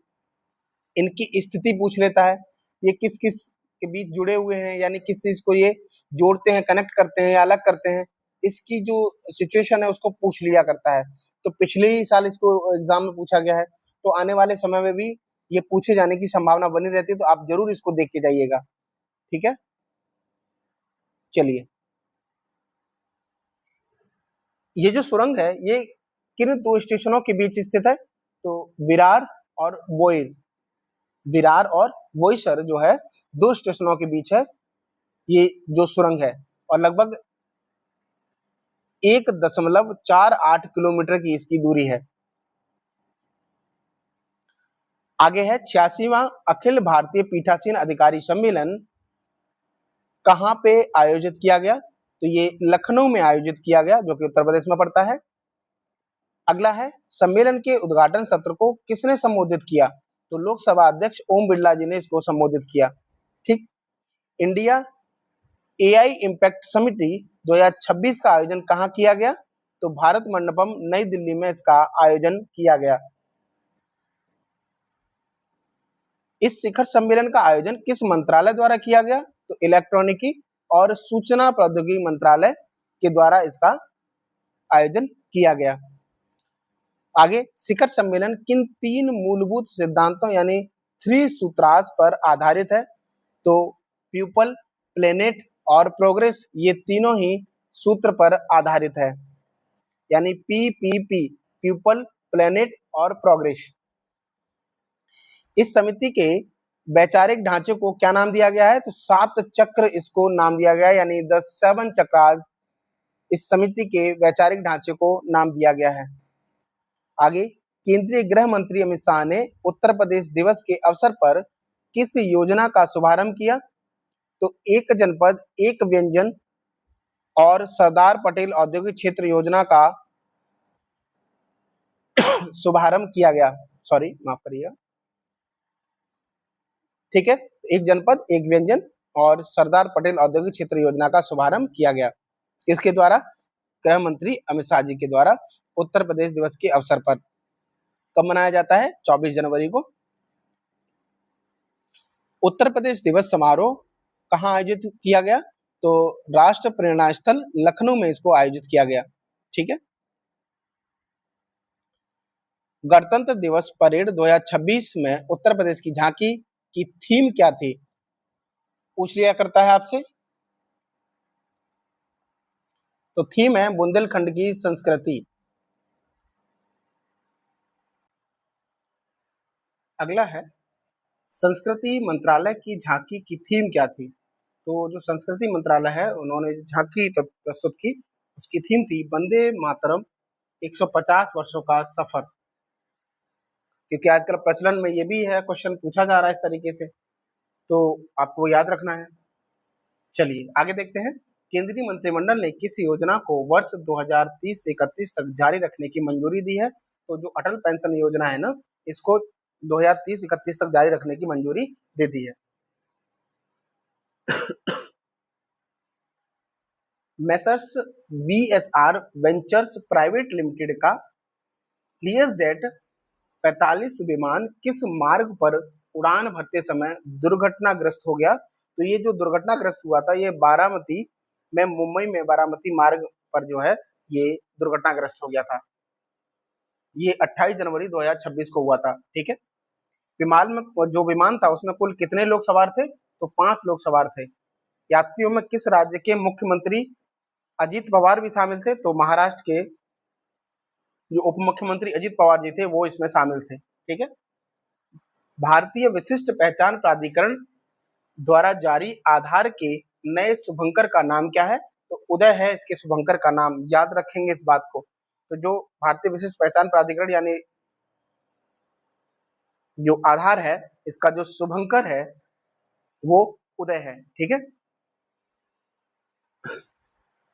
इनकी स्थिति पूछ लेता है, ये किस किस के बीच जुड़े हुए हैं, यानी किस चीज को ये जोड़ते हैं, कनेक्ट करते हैं या अलग करते हैं, इसकी जो सिचुएशन है उसको पूछ लिया करता है। तो पिछले ही साल इसको एग्जाम में पूछा गया है, तो आने वाले समय में भी ये पूछे जाने की संभावना बनी रहती है, तो आप जरूर इसको देख के जाइएगा। ठीक है, चलिए, ये जो सुरंग है ये किन दो स्टेशनों के बीच स्थित है, तो विरार और बोईर, विरार और बोईसर जो है दो स्टेशनों के बीच है ये जो सुरंग है, और लगभग 1.48 किलोमीटर की इसकी दूरी है। आगे है 86वां अखिल भारतीय पीठासीन अधिकारी सम्मेलन कहाँ पे आयोजित किया गया, तो ये लखनऊ में आयोजित किया गया, जो कि उत्तर प्रदेश में पड़ता है। अगला है सम्मेलन के उद्घाटन सत्र को किसने संबोधित किया, तो लोकसभा अध्यक्ष ओम बिरला जी ने इसको संबोधित किया। ठीक, इंडिया एआई इम्पैक्ट समिति 2026 का आयोजन कहाँ किया गया, तो भारत मंडपम नई दिल्ली में इसका आयोजन किया गया। इस शिखर सम्मेलन का आयोजन किस मंत्रालय द्वारा किया गया, तो इलेक्ट्रॉनिकी और सूचना प्रौद्योगिकी मंत्रालय के द्वारा इसका आयोजन किया गया। आगे, शिखर सम्मेलन किन 3 मूलभूत सिद्धांतों यानी 3 सूत्रास पर आधारित है, तो पीपल, प्लेनेट और प्रोग्रेस, ये तीनों ही सूत्र पर आधारित है, यानी पीपीपी, पीपल, प्लेनेट और प्रोग्रेस। इस समिति के वैचारिक ढांचे को क्या नाम दिया गया है, तो 7 चक्र इसको नाम दिया गया है, यानी द 7 चक्रास इस समिति के वैचारिक ढांचे को नाम दिया गया है। आगे, केंद्रीय गृह मंत्री अमित शाह ने उत्तर प्रदेश दिवस के अवसर पर किस योजना का शुभारंभ किया, तो एक जनपद एक व्यंजन और सरदार पटेल औद्योगिक क्षेत्र योजना का शुभारंभ किया गया। सॉरी, माफ करिएगा। ठीक है, एक जनपद एक व्यंजन और सरदार पटेल औद्योगिक क्षेत्र योजना का शुभारंभ किया गया, किसके द्वारा, गृह मंत्री अमित शाह जी के द्वारा उत्तर प्रदेश दिवस के अवसर पर। कब मनाया जाता है, 24 जनवरी को। उत्तर प्रदेश दिवस समारोह कहाँ आयोजित किया गया, तो राष्ट्र प्रेरणा स्थल लखनऊ में इसको आयोजित किया गया। ठीक है, गणतंत्र दिवस परेड 2026 में उत्तर प्रदेश की झांकी की थीम क्या थी, पूछ लिया करता है आपसे। तो थीम है बुंदेलखंड की संस्कृति। अगला है संस्कृति मंत्रालय की झांकी की थीम क्या थी, तो जो संस्कृति मंत्रालय है उन्होंने झांकी प्रस्तुत की, उसकी थीम थी वंदे मातरम 150 वर्षों का सफर, क्योंकि आजकल प्रचलन में ये भी है, क्वेश्चन पूछा जा रहा है इस तरीके से, तो आपको याद रखना है। चलिए आगे देखते हैं, केंद्रीय मंत्रिमंडल ने किस योजना को वर्ष 2030 से 31 तक जारी रखने की मंजूरी दी है, तो जो अटल पेंशन योजना है ना, इसको 2030-31 तक जारी रखने की मंजूरी दे दी है। Messrs VSR ventures private limited का लियरजेट 45 विमान किस मार्ग पर उड़ान भरते समय दुर्घटनाग्रस्त हो गया। तो ये जो दुर्घटनाग्रस्त हुआ था, ये बारामती में, मुंबई में बारामती मार्ग पर जो है ये दुर्घटनाग्रस्त हो गया था। ये 28 जनवरी 2026 को हुआ था। ठीक है। विमान में, जो विमान था उसमें कुल कितने लोग सवार थे? तो 5 लोग सवार थे। यात्रियों में किस राज्य के मुख्यमंत्री, अजीत पवार भी शामिल थे, तो महाराष्ट्र के जो उप मुख्यमंत्री अजीत पवार जी थे वो इसमें शामिल थे। ठीक है। भारतीय विशिष्ट पहचान प्राधिकरण द्वारा जारी आधार के नए शुभंकर का नाम क्या है? तो उदय है इसके शुभंकर का नाम, याद रखेंगे इस बात को। तो जो भारतीय विशिष्ट पहचान प्राधिकरण यानी जो आधार है, इसका जो शुभंकर है वो उदय है। ठीक है।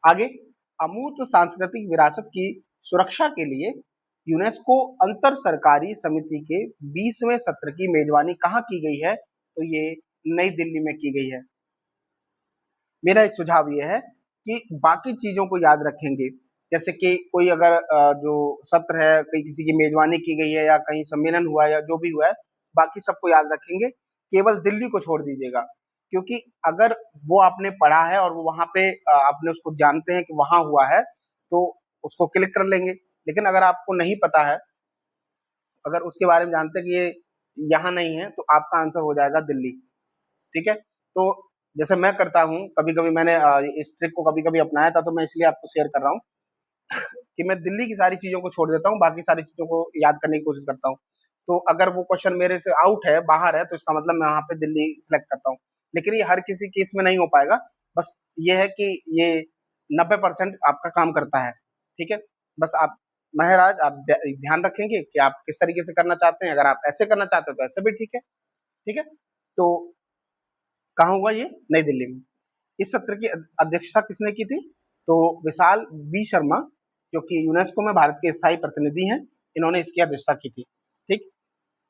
आगे, अमूर्त सांस्कृतिक विरासत की सुरक्षा के लिए यूनेस्को अंतर सरकारी समिति के 20वें सत्र की मेजबानी कहाँ की गई है? तो ये नई दिल्ली में की गई है। मेरा एक सुझाव ये है कि बाकी चीजों को याद रखेंगे, जैसे कि कोई अगर जो सत्र है, कहीं किसी की मेजबानी की गई है या कहीं सम्मेलन हुआ है या जो भी हुआ है, बाकी सबको याद रखेंगे, केवल दिल्ली को छोड़ दीजिएगा। क्योंकि अगर वो आपने पढ़ा है और वो वहां पे आपने उसको जानते हैं कि वहां हुआ है, तो उसको क्लिक कर लेंगे। लेकिन अगर आपको नहीं पता है, अगर उसके बारे में जानते हैं कि ये यहाँ नहीं है, तो आपका आंसर हो जाएगा दिल्ली। ठीक है। तो जैसे मैं करता हूँ, कभी कभी मैंने इस ट्रिक को कभी कभी अपनाया था, तो मैं इसलिए आपको शेयर कर रहा हूँ कि मैं दिल्ली की सारी चीजों को छोड़ देता हूँ, बाकी सारी चीजों को याद करने की कोशिश करता हूँ। तो अगर वो क्वेश्चन मेरे से आउट है, बाहर है, तो इसका मतलब मैं वहां पे दिल्ली सिलेक्ट करता हूँ। लेकिन ये हर किसी केस में नहीं हो पाएगा। बस ये है कि ये 90% आपका काम करता है। ठीक है। बस आप महराज, आप ध्यान रखेंगे कि आप किस तरीके से करना चाहते हैं। अगर आप ऐसे करना चाहते हैं तो ऐसे भी ठीक है। ठीक है। तो कहाँ हुआ ये? नई दिल्ली में। इस सत्र की अध्यक्षता किसने की थी? तो विशाल वी शर्मा, जो कि यूनेस्को में भारत के स्थायी प्रतिनिधि हैं, इन्होंने इसकी अध्यक्षता की थी। ठीक।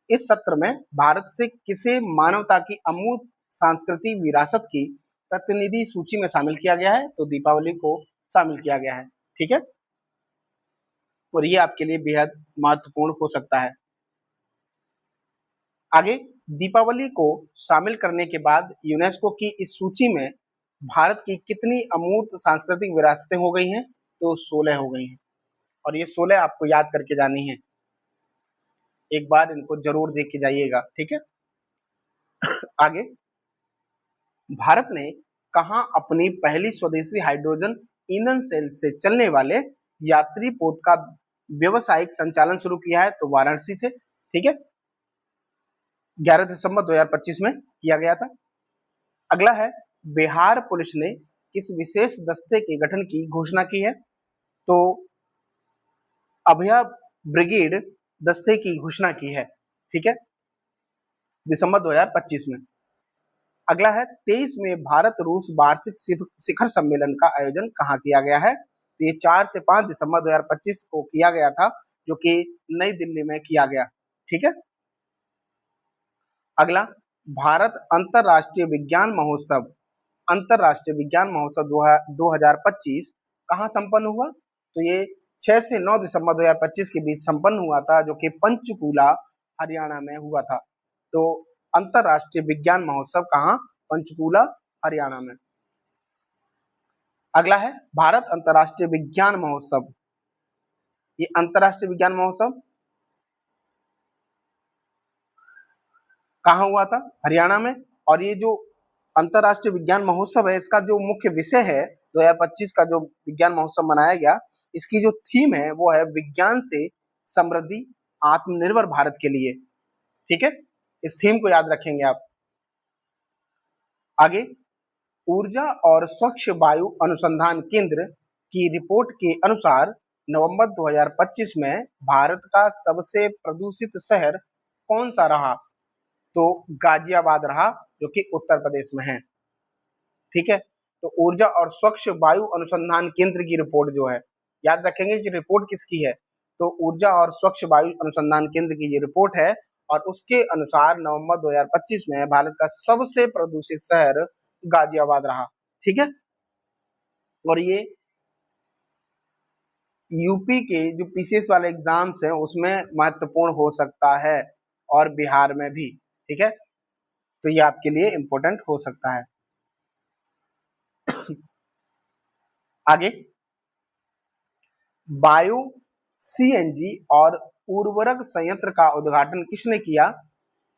इस सत्र में भारत से किसे मानवता की अमूर्त सांस्कृतिक विरासत की प्रतिनिधि सूची में शामिल किया गया है? तो दीपावली को शामिल किया गया है। ठीक है। और ये आपके लिए बेहद महत्वपूर्ण हो सकता है। आगे, दीपावली को शामिल करने के बाद यूनेस्को की इस सूची में भारत की कितनी अमूर्त सांस्कृतिक विरासतें हो गई हैं? तो 16 हो गई हैं। और ये 16 आपको याद करके जानी है। एक बार इनको जरूर देख के जाइएगा। ठीक है। आगे, भारत ने कहाँ अपनी पहली स्वदेशी हाइड्रोजन ईंधन सेल से चलने वाले यात्री पोत का व्यवसायिक संचालन शुरू किया है? तो वाराणसी से। ठीक है। 11 दिसंबर 2025 में किया गया था। अगला है, बिहार पुलिस ने किस विशेष दस्ते के गठन की घोषणा की है? तो अभया ब्रिगेड दस्ते की घोषणा की है। ठीक है। दिसंबर 2025 में। अगला है, 23 में भारत रूस वार्षिक शिखर सम्मेलन का आयोजन कहाँ किया गया है? तो ये 4 से 5 दिसंबर 2025 को किया गया था, जो कि नई दिल्ली में किया गया। ठीक है। अगला, भारत अंतरराष्ट्रीय विज्ञान महोत्सव 2025 कहाँ संपन्न हुआ? तो ये 6 से 9 दिसंबर 2025 के बीच संपन्न हुआ था, जो कि पंचकूला हरियाणा में हुआ था। तो अंतरराष्ट्रीय विज्ञान महोत्सव कहाँ? पंचकूला हरियाणा में। अगला है, भारत अंतरराष्ट्रीय विज्ञान महोत्सव। ये अंतरराष्ट्रीय विज्ञान महोत्सव कहाँ हुआ था? हरियाणा में। और ये जो अंतरराष्ट्रीय विज्ञान महोत्सव है, इसका जो मुख्य विषय है, 2025 का जो विज्ञान महोत्सव मनाया गया, इसकी जो थीम है वो है विज्ञान से समृद्धि आत्मनिर्भर भारत के लिए। ठीक है। इस थीम को याद रखेंगे आप। आगे, ऊर्जा और स्वच्छ वायु अनुसंधान केंद्र की रिपोर्ट के अनुसार नवंबर 2025 में भारत का सबसे प्रदूषित शहर कौन सा रहा? तो गाजियाबाद रहा, जो कि उत्तर प्रदेश में है। ठीक है। तो ऊर्जा और स्वच्छ वायु अनुसंधान केंद्र की रिपोर्ट जो है, याद रखेंगे कि रिपोर्ट किसकी है? तो ऊर्जा और स्वच्छ वायु अनुसंधान केंद्र की ये रिपोर्ट है। और उसके अनुसार नवंबर 2025 में भारत का सबसे प्रदूषित शहर गाजियाबाद रहा। ठीक है। और ये यूपी के जो पीसीएस वाले एग्जाम्स हैं उसमें महत्वपूर्ण हो सकता है, और बिहार में भी। ठीक है, तो ये आपके लिए इंपॉर्टेंट हो सकता है। आगे, बायो सीएनजी और उर्वरक संयंत्र का उद्घाटन किसने किया?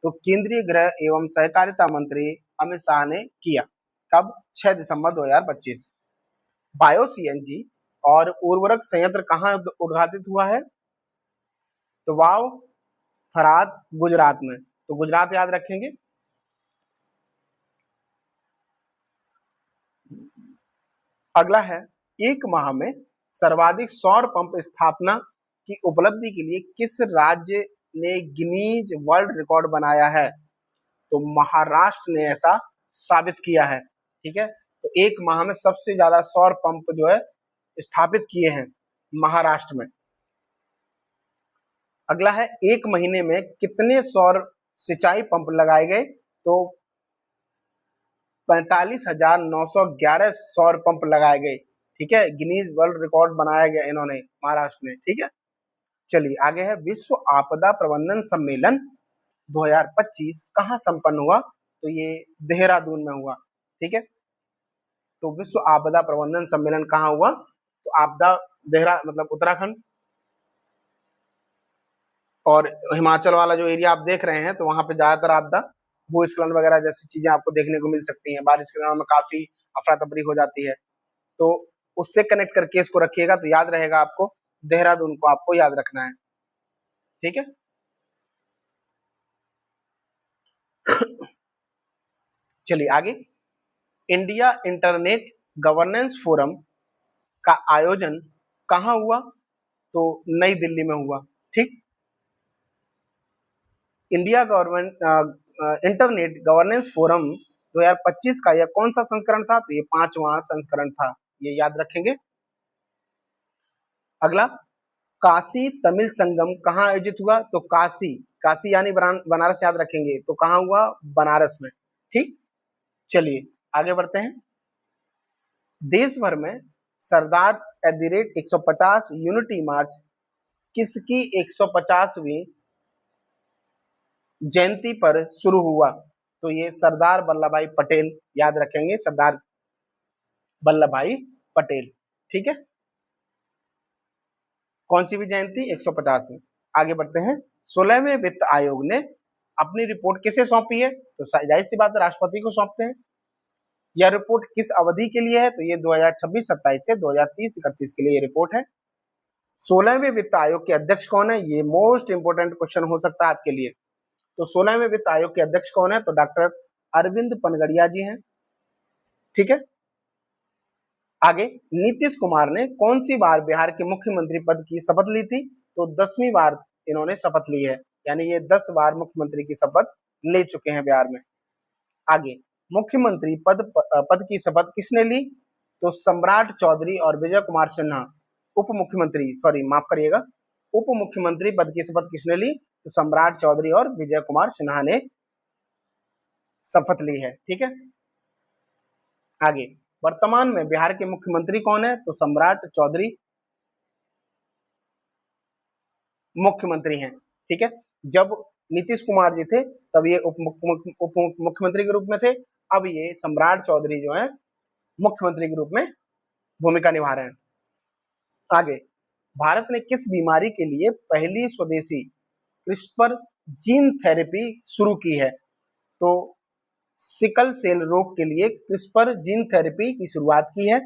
तो केंद्रीय गृह एवं सहकारिता मंत्री अमित शाह ने किया। कब? 6 दिसंबर 2025। बायो सीएनजी और उर्वरक संयंत्र कहाँ उद्घाटित हुआ है? तो वाव, थराद, गुजरात में। तो गुजरात याद रखेंगे। अगला है, एक माह में सर्वाधिक सौर पंप स्थापना की उपलब्धि के लिए किस राज्य ने गिनीज वर्ल्ड रिकॉर्ड बनाया है? तो महाराष्ट्र ने ऐसा साबित किया है। ठीक है, तो एक माह में सबसे ज्यादा सौर पंप जो है स्थापित किए हैं महाराष्ट्र में। अगला है, एक महीने में कितने सौर सिंचाई पंप लगाए गए? तो 45,911 सौर पंप लगाए गए। ठीक है, गिनीज वर्ल्ड रिकॉर्ड बनाया गया इन्होंने महाराष्ट्र में। ठीक है, चलिए आगे है, विश्व आपदा प्रबंधन सम्मेलन 2025 कहाँ संपन्न हुआ? तो ये देहरादून में हुआ। ठीक है, तो विश्व आपदा प्रबंधन सम्मेलन कहाँ हुआ? तो आपदा मतलब उत्तराखंड और हिमाचल वाला जो एरिया आप देख रहे हैं, तो वहां पे ज्यादातर आपदा भूस्खलन वगैरह जैसी चीजें आपको देखने को मिल सकती हैं। बारिश के समय में काफी अफरा तफरी हो जाती है, तो उससे कनेक्ट करके इसको रखिएगा तो याद रहेगा आपको। देहरादून को आपको याद रखना है। ठीक है, चलिए आगे, इंडिया इंटरनेट गवर्नेंस फोरम का आयोजन कहाँ हुआ? तो नई दिल्ली में हुआ। ठीक, India government internet governance forum 2025 का यह कौन सा संस्करण था? तो ये 5वां संस्करण था, ये याद रखेंगे। अगला, काशी तमिल संगम कहाँ आयोजित हुआ? तो काशी, काशी यानी बनारस याद रखेंगे, तो कहाँ हुआ? बनारस में। ठीक, चलिए आगे बढ़ते हैं। देश भर में सरदार @150 यूनिटी मार्च किसकी 150वीं जयंती पर शुरू हुआ? तो ये सरदार वल्लभ भाई पटेल, याद रखेंगे, सरदार वल्लभ भाई पटेल। ठीक है, कौन सी भी जयंती? 150 में। आगे बढ़ते हैं, 16वें वित्त आयोग ने अपनी रिपोर्ट किसे सौंपी है? तो जाहिर सी बात है राष्ट्रपति को सौंपते हैं। यह रिपोर्ट किस अवधि के लिए है? तो ये 2026-27 से 2030-31 के लिए ये रिपोर्ट है। 16वें वित्त आयोग के अध्यक्ष कौन है? ये मोस्ट इंपोर्टेंट क्वेश्चन हो सकता है आपके लिए। तो 16वें वित्त आयोग के अध्यक्ष कौन है? तो डॉक्टर अरविंद पनगड़िया जी हैं। ठीक है, आगे, नीतीश कुमार ने कौन सी बार बिहार के मुख्यमंत्री पद की शपथ ली थी? तो 10वीं बार इन्होंने शपथ ली है, यानी ये 10 बार मुख्यमंत्री की शपथ ले चुके हैं बिहार में। आगे, मुख्यमंत्री पद की शपथ किसने ली? तो सम्राट चौधरी और विजय कुमार सिन्हा। उप मुख्यमंत्री, सॉरी माफ करिएगा, उप मुख्यमंत्री पद की शपथ किसने ली? तो सम्राट चौधरी और विजय कुमार सिन्हा ने शपथ ली है। ठीक है, आगे, वर्तमान में बिहार के मुख्यमंत्री कौन है? तो सम्राट चौधरी मुख्यमंत्री हैं। ठीक है, जब नीतीश कुमार जी थे तब ये उप मुख्यमंत्री के रूप में थे, अब ये सम्राट चौधरी जो है मुख्यमंत्री के रूप में भूमिका निभा रहे हैं। आगे, भारत ने किस बीमारी के लिए पहली स्वदेशी क्रिस्पर जीन थेरेपी शुरू की है? तो सिकल सेल रोग के लिए क्रिस्पर जीन थेरेपी की शुरुआत की है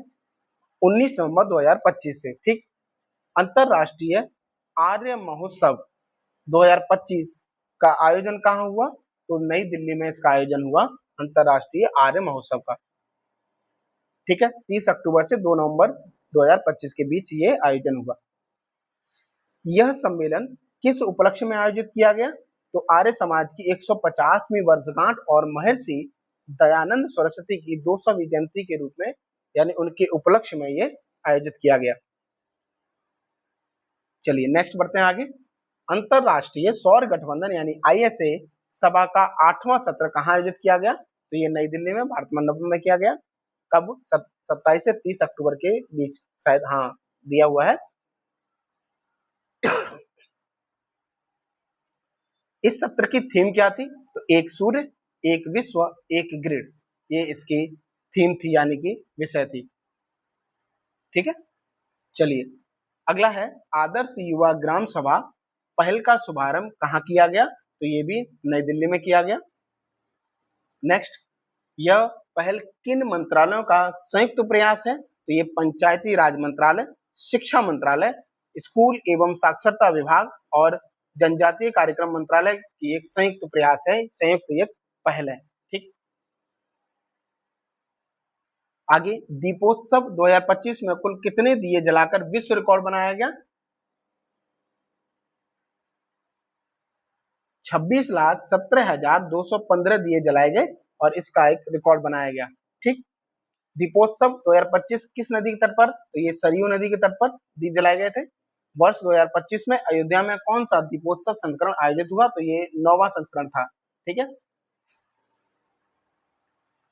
19 नवंबर 2025 से। ठीक, अंतरराष्ट्रीय आर्य महोत्सव 2025 का आयोजन कहाँ हुआ? तो नई दिल्ली में इसका आयोजन हुआ, अंतरराष्ट्रीय आर्य महोत्सव का। ठीक है, 30 अक्टूबर से 2 नवंबर 2025 के बीच ये आयोजन हुआ। यह सम्मेलन किस उपलक्ष्य में आयोजित किया गया? तो आर्य समाज की 150वीं वर्षगांठ और महर्षि दयानंद सरस्वती की 200वीं जयंती के रूप में, यानी उनके उपलक्ष्य में ये आयोजित किया गया। चलिए नेक्स्ट बढ़ते हैं आगे। अंतरराष्ट्रीय सौर गठबंधन यानी ISA सभा का 8वां सत्र कहाँ आयोजित किया गया? तो ये नई दिल्ली में भारत मंडपम में किया गया। कब? 27 से 30 अक्टूबर के बीच, शायद, हाँ दिया हुआ है। इस सत्र की थीम क्या थी? तो एक सूर्य, एक विश्व, एक ग्रिड, ये इसकी थीम थी, यानी कि विषय थी। ठीक है, चलिए अगला है आदर्श युवा ग्राम सभा पहल का शुभारंभ कहाँ किया गया? तो ये भी नई दिल्ली में किया गया। नेक्स्ट, यह पहल किन मंत्रालयों का संयुक्त प्रयास है? तो ये पंचायती राज मंत्रालय, शिक्षा मंत्रालय, स्कूल एवं साक्षरता विभाग और जनजातीय कार्यक्रम मंत्रालय की एक संयुक्त प्रयास है, संयुक्त एक पहल है। ठीक, आगे दीपोत्सव 2025 में कुल कितने दिए जलाकर विश्व रिकॉर्ड बनाया गया? 26,17,215 दिए जलाए गए और इसका एक रिकॉर्ड बनाया गया। ठीक, दीपोत्सव 2025 किस नदी के तट पर? तो ये सरयू नदी के तट पर दीप जलाए गए थे। वर्ष 2025 में अयोध्या में कौन सा दीपोत्सव संस्करण आयोजित हुआ? तो ये 9वां संस्करण था। ठीक है,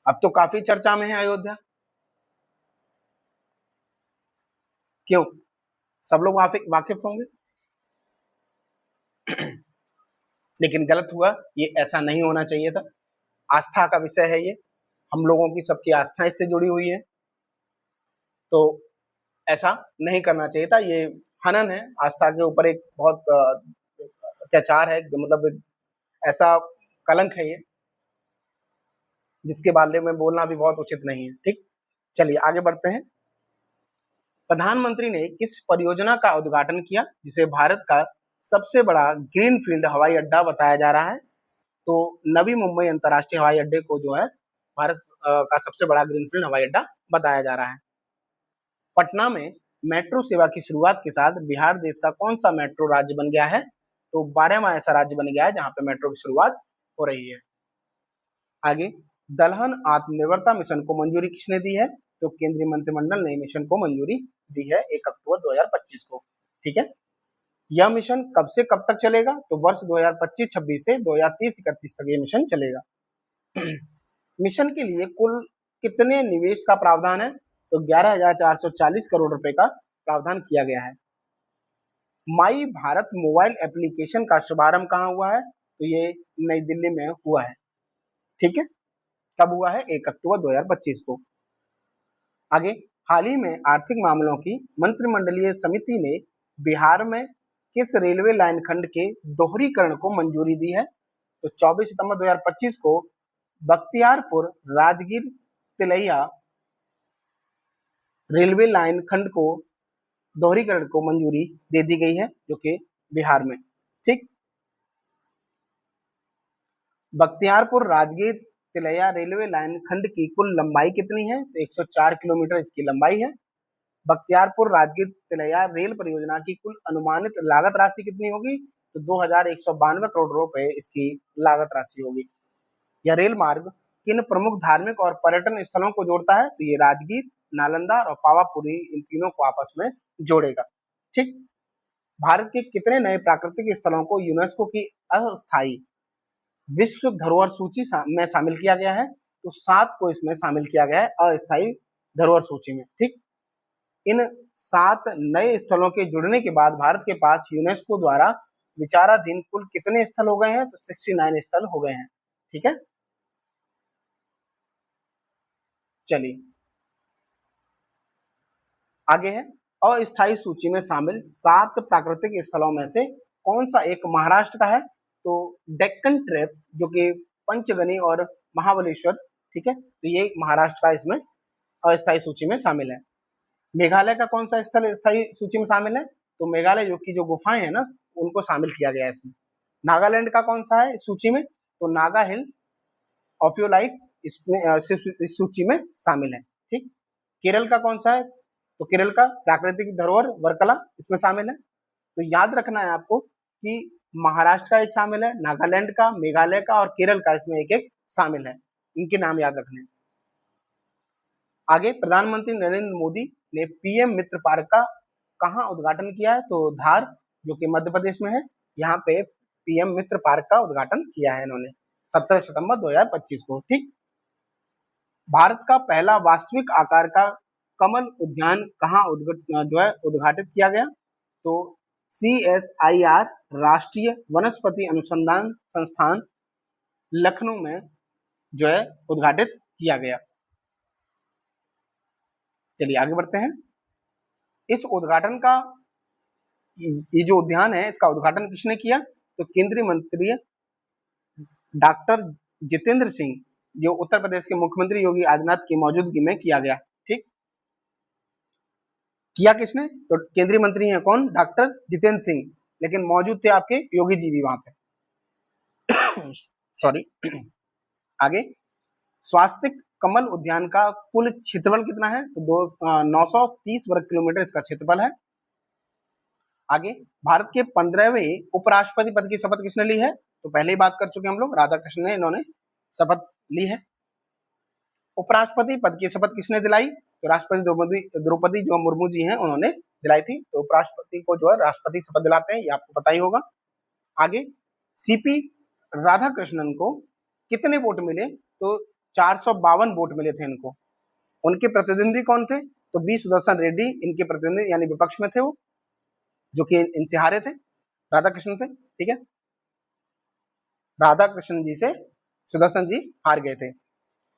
अब तो काफी चर्चा में है अयोध्या, क्यों? सब लोग वाकिफ होंगे, लेकिन गलत हुआ, ये ऐसा नहीं होना चाहिए था। आस्था का विषय है ये, हम लोगों की सबकी आस्था इससे जुड़ी हुई है, तो ऐसा नहीं करना चाहिए था। ये हनन है आस्था के ऊपर, एक बहुत अत्याचार है, मतलब ऐसा कलंक है ये, जिसके बारे में बोलना भी बहुत उचित नहीं है। ठीक, चलिए आगे बढ़ते हैं। प्रधानमंत्री ने किस परियोजना का उद्घाटन किया जिसे भारत का सबसे बड़ा ग्रीनफील्ड हवाई अड्डा बताया जा रहा है? तो नवी मुंबई अंतर्राष्ट्रीय हवाई अड्डे को जो है भारत का सबसे बड़ा ग्रीनफील्ड हवाई अड्डा बताया जा रहा है। पटना में मेट्रो सेवा की शुरुआत के साथ बिहार देश का कौन सा मेट्रो राज्य बन गया है? तो 12वां ऐसा राज्य बन गया है जहां पे मेट्रो की शुरुआत हो रही है। आगे, दलहन आत्मनिर्भरता मिशन को मंजूरी किसने दी है? तो केंद्रीय मंत्रिमंडल ने मिशन को मंजूरी दी है 1 अक्टूबर 2025 को। ठीक है, यह मिशन कब से कब तक चलेगा? तो वर्ष 2025-26 से 2030-31 तक ये मिशन चलेगा। मिशन के लिए कुल कितने निवेश का प्रावधान है? तो 11,440 करोड़ रुपए का प्रावधान किया गया है। माई भारत मोबाइल एप्लीकेशन का शुभारंभ कहाँ हुआ है? तो ये नई दिल्ली में हुआ है। ठीक है, कब हुआ है? 1 अक्टूबर 2025 को। आगे, हाल ही में आर्थिक मामलों की मंत्रिमंडलीय समिति ने बिहार में किस रेलवे लाइन खंड के दोहरीकरण को मंजूरी दी है? तो 24 सितंबर 2025 को बख्तियारपुर राजगीर तिलैया रेलवे लाइन खंड को दोहरीकरण को मंजूरी दे दी गई है, जो कि बिहार में। ठीक, बख्तियारपुर राजगीर तिलैया रेलवे लाइन खंड की कुल लंबाई कितनी है? तो 104 किलोमीटर इसकी लंबाई है। बख्तियारपुर राजगीर तिलैया रेल परियोजना की कुल अनुमानित लागत राशि कितनी होगी? तो 2,192 करोड़ रुपए इसकी लागत राशि होगी। यह रेल मार्ग किन प्रमुख धार्मिक और पर्यटन स्थलों को जोड़ता है? तो ये राजगीर, नालंदा और पावापुरी, इन तीनों को आपस में जोड़ेगा। ठीक, भारत के कितने नए प्राकृतिक स्थलों को यूनेस्को की अस्थायी विश्व धरोहर सूची में शामिल किया गया है? तो 7 को इसमें शामिल किया गया है अस्थायी धरोहर सूची में। ठीक, इन 7 नए स्थलों के जुड़ने के बाद भारत के पास यूनेस्को द्वारा विचाराधीन कुल कितने स्थल हो गए हैं? तो 69 स्थल हो गए हैं। ठीक है, चलिए आगे है, अस्थायी सूची में शामिल 7 प्राकृतिक स्थलों में से कौन सा एक महाराष्ट्र का है? तो डेक्कन ट्रैप, जो कि पंचगनी और महाबलेश्वर, ठीक है, तो ये महाराष्ट्र का इसमें अस्थायी सूची में शामिल है। मेघालय का कौन सा स्थल स्थायी सूची में शामिल है? तो मेघालय जो की जो गुफाएं हैं ना, उनको शामिल किया गया है इसमें। नागालैंड का कौन सा है इस सूची में? तो नागा हिल ऑफ योर लाइफ इसमें इस सूची में शामिल है। ठीक, केरल का कौन सा है? तो केरल का प्राकृतिक धरोहर वर्कला इसमें शामिल है। तो याद रखना है आपको कि महाराष्ट्र का एक शामिल है, नागालैंड का, मेघालय का और केरल का इसमें एक एक शामिल है। इनके नाम याद रखने। आगे, प्रधानमंत्री नरेंद्र मोदी ने पीएम मित्र पार्क का कहाँ उद्घाटन किया है? तो धार, जो कि मध्य प्रदेश में है, यहाँ पे पीएम मित्र पार्क का उद्घाटन किया है इन्होंने 17 सितंबर 2025 को। ठीक, भारत का पहला वास्तविक आकार का कमल उद्यान कहाँ उद्घाटित किया गया? तो CSIR राष्ट्रीय वनस्पति अनुसंधान संस्थान लखनऊ में जो है उद्घाटित किया गया। चलिए आगे बढ़ते हैं। इस उद्घाटन का, ये जो उद्यान है इसका उद्घाटन किसने किया? तो केंद्रीय मंत्री डॉक्टर जितेंद्र सिंह, जो उत्तर प्रदेश के मुख्यमंत्री योगी आदित्यनाथ की मौजूदगी में किया गया। ठीक, किया किसने? तो केंद्रीय मंत्री हैं कौन? डॉक्टर जितेंद्र सिंह, लेकिन मौजूद थे आपके योगी जी भी वहां पे। सॉरी। आगे, स्वास्थ्य कमल उद्यान का कुल क्षेत्रफल कितना है? तो 930 वर्ग किलोमीटर इसका क्षेत्रफल है। आगे, भारत के 15वें उपराष्ट्रपति पद की शपथ किसने ली है? तो पहले ही बात कर चुके हम लोग, राधाकृष्णन ने इन्होंने शपथ ली है। उपराष्ट्रपति पद की शपथ किसने दिलाई? तो राष्ट्रपति द्रौपदी जो मुर्मू जी हैं उन्होंने दिलाई थी। तो उपराष्ट्रपति को जो है राष्ट्रपति शपथ दिलाते हैं, ये आपको पता ही होगा। आगे, सीपी राधाकृष्णन को कितने वोट मिले? तो 452 वोट मिले थे इनको। उनके प्रतिद्वंदी कौन थे? तो बी सुदर्शन रेड्डी इनके प्रतिद्वंदी यानी विपक्ष में थे वो, जो कि इनसे हारे थे, राधाकृष्णन थे। ठीक है, राधाकृष्णन जी से सुदर्शन जी हार गए थे।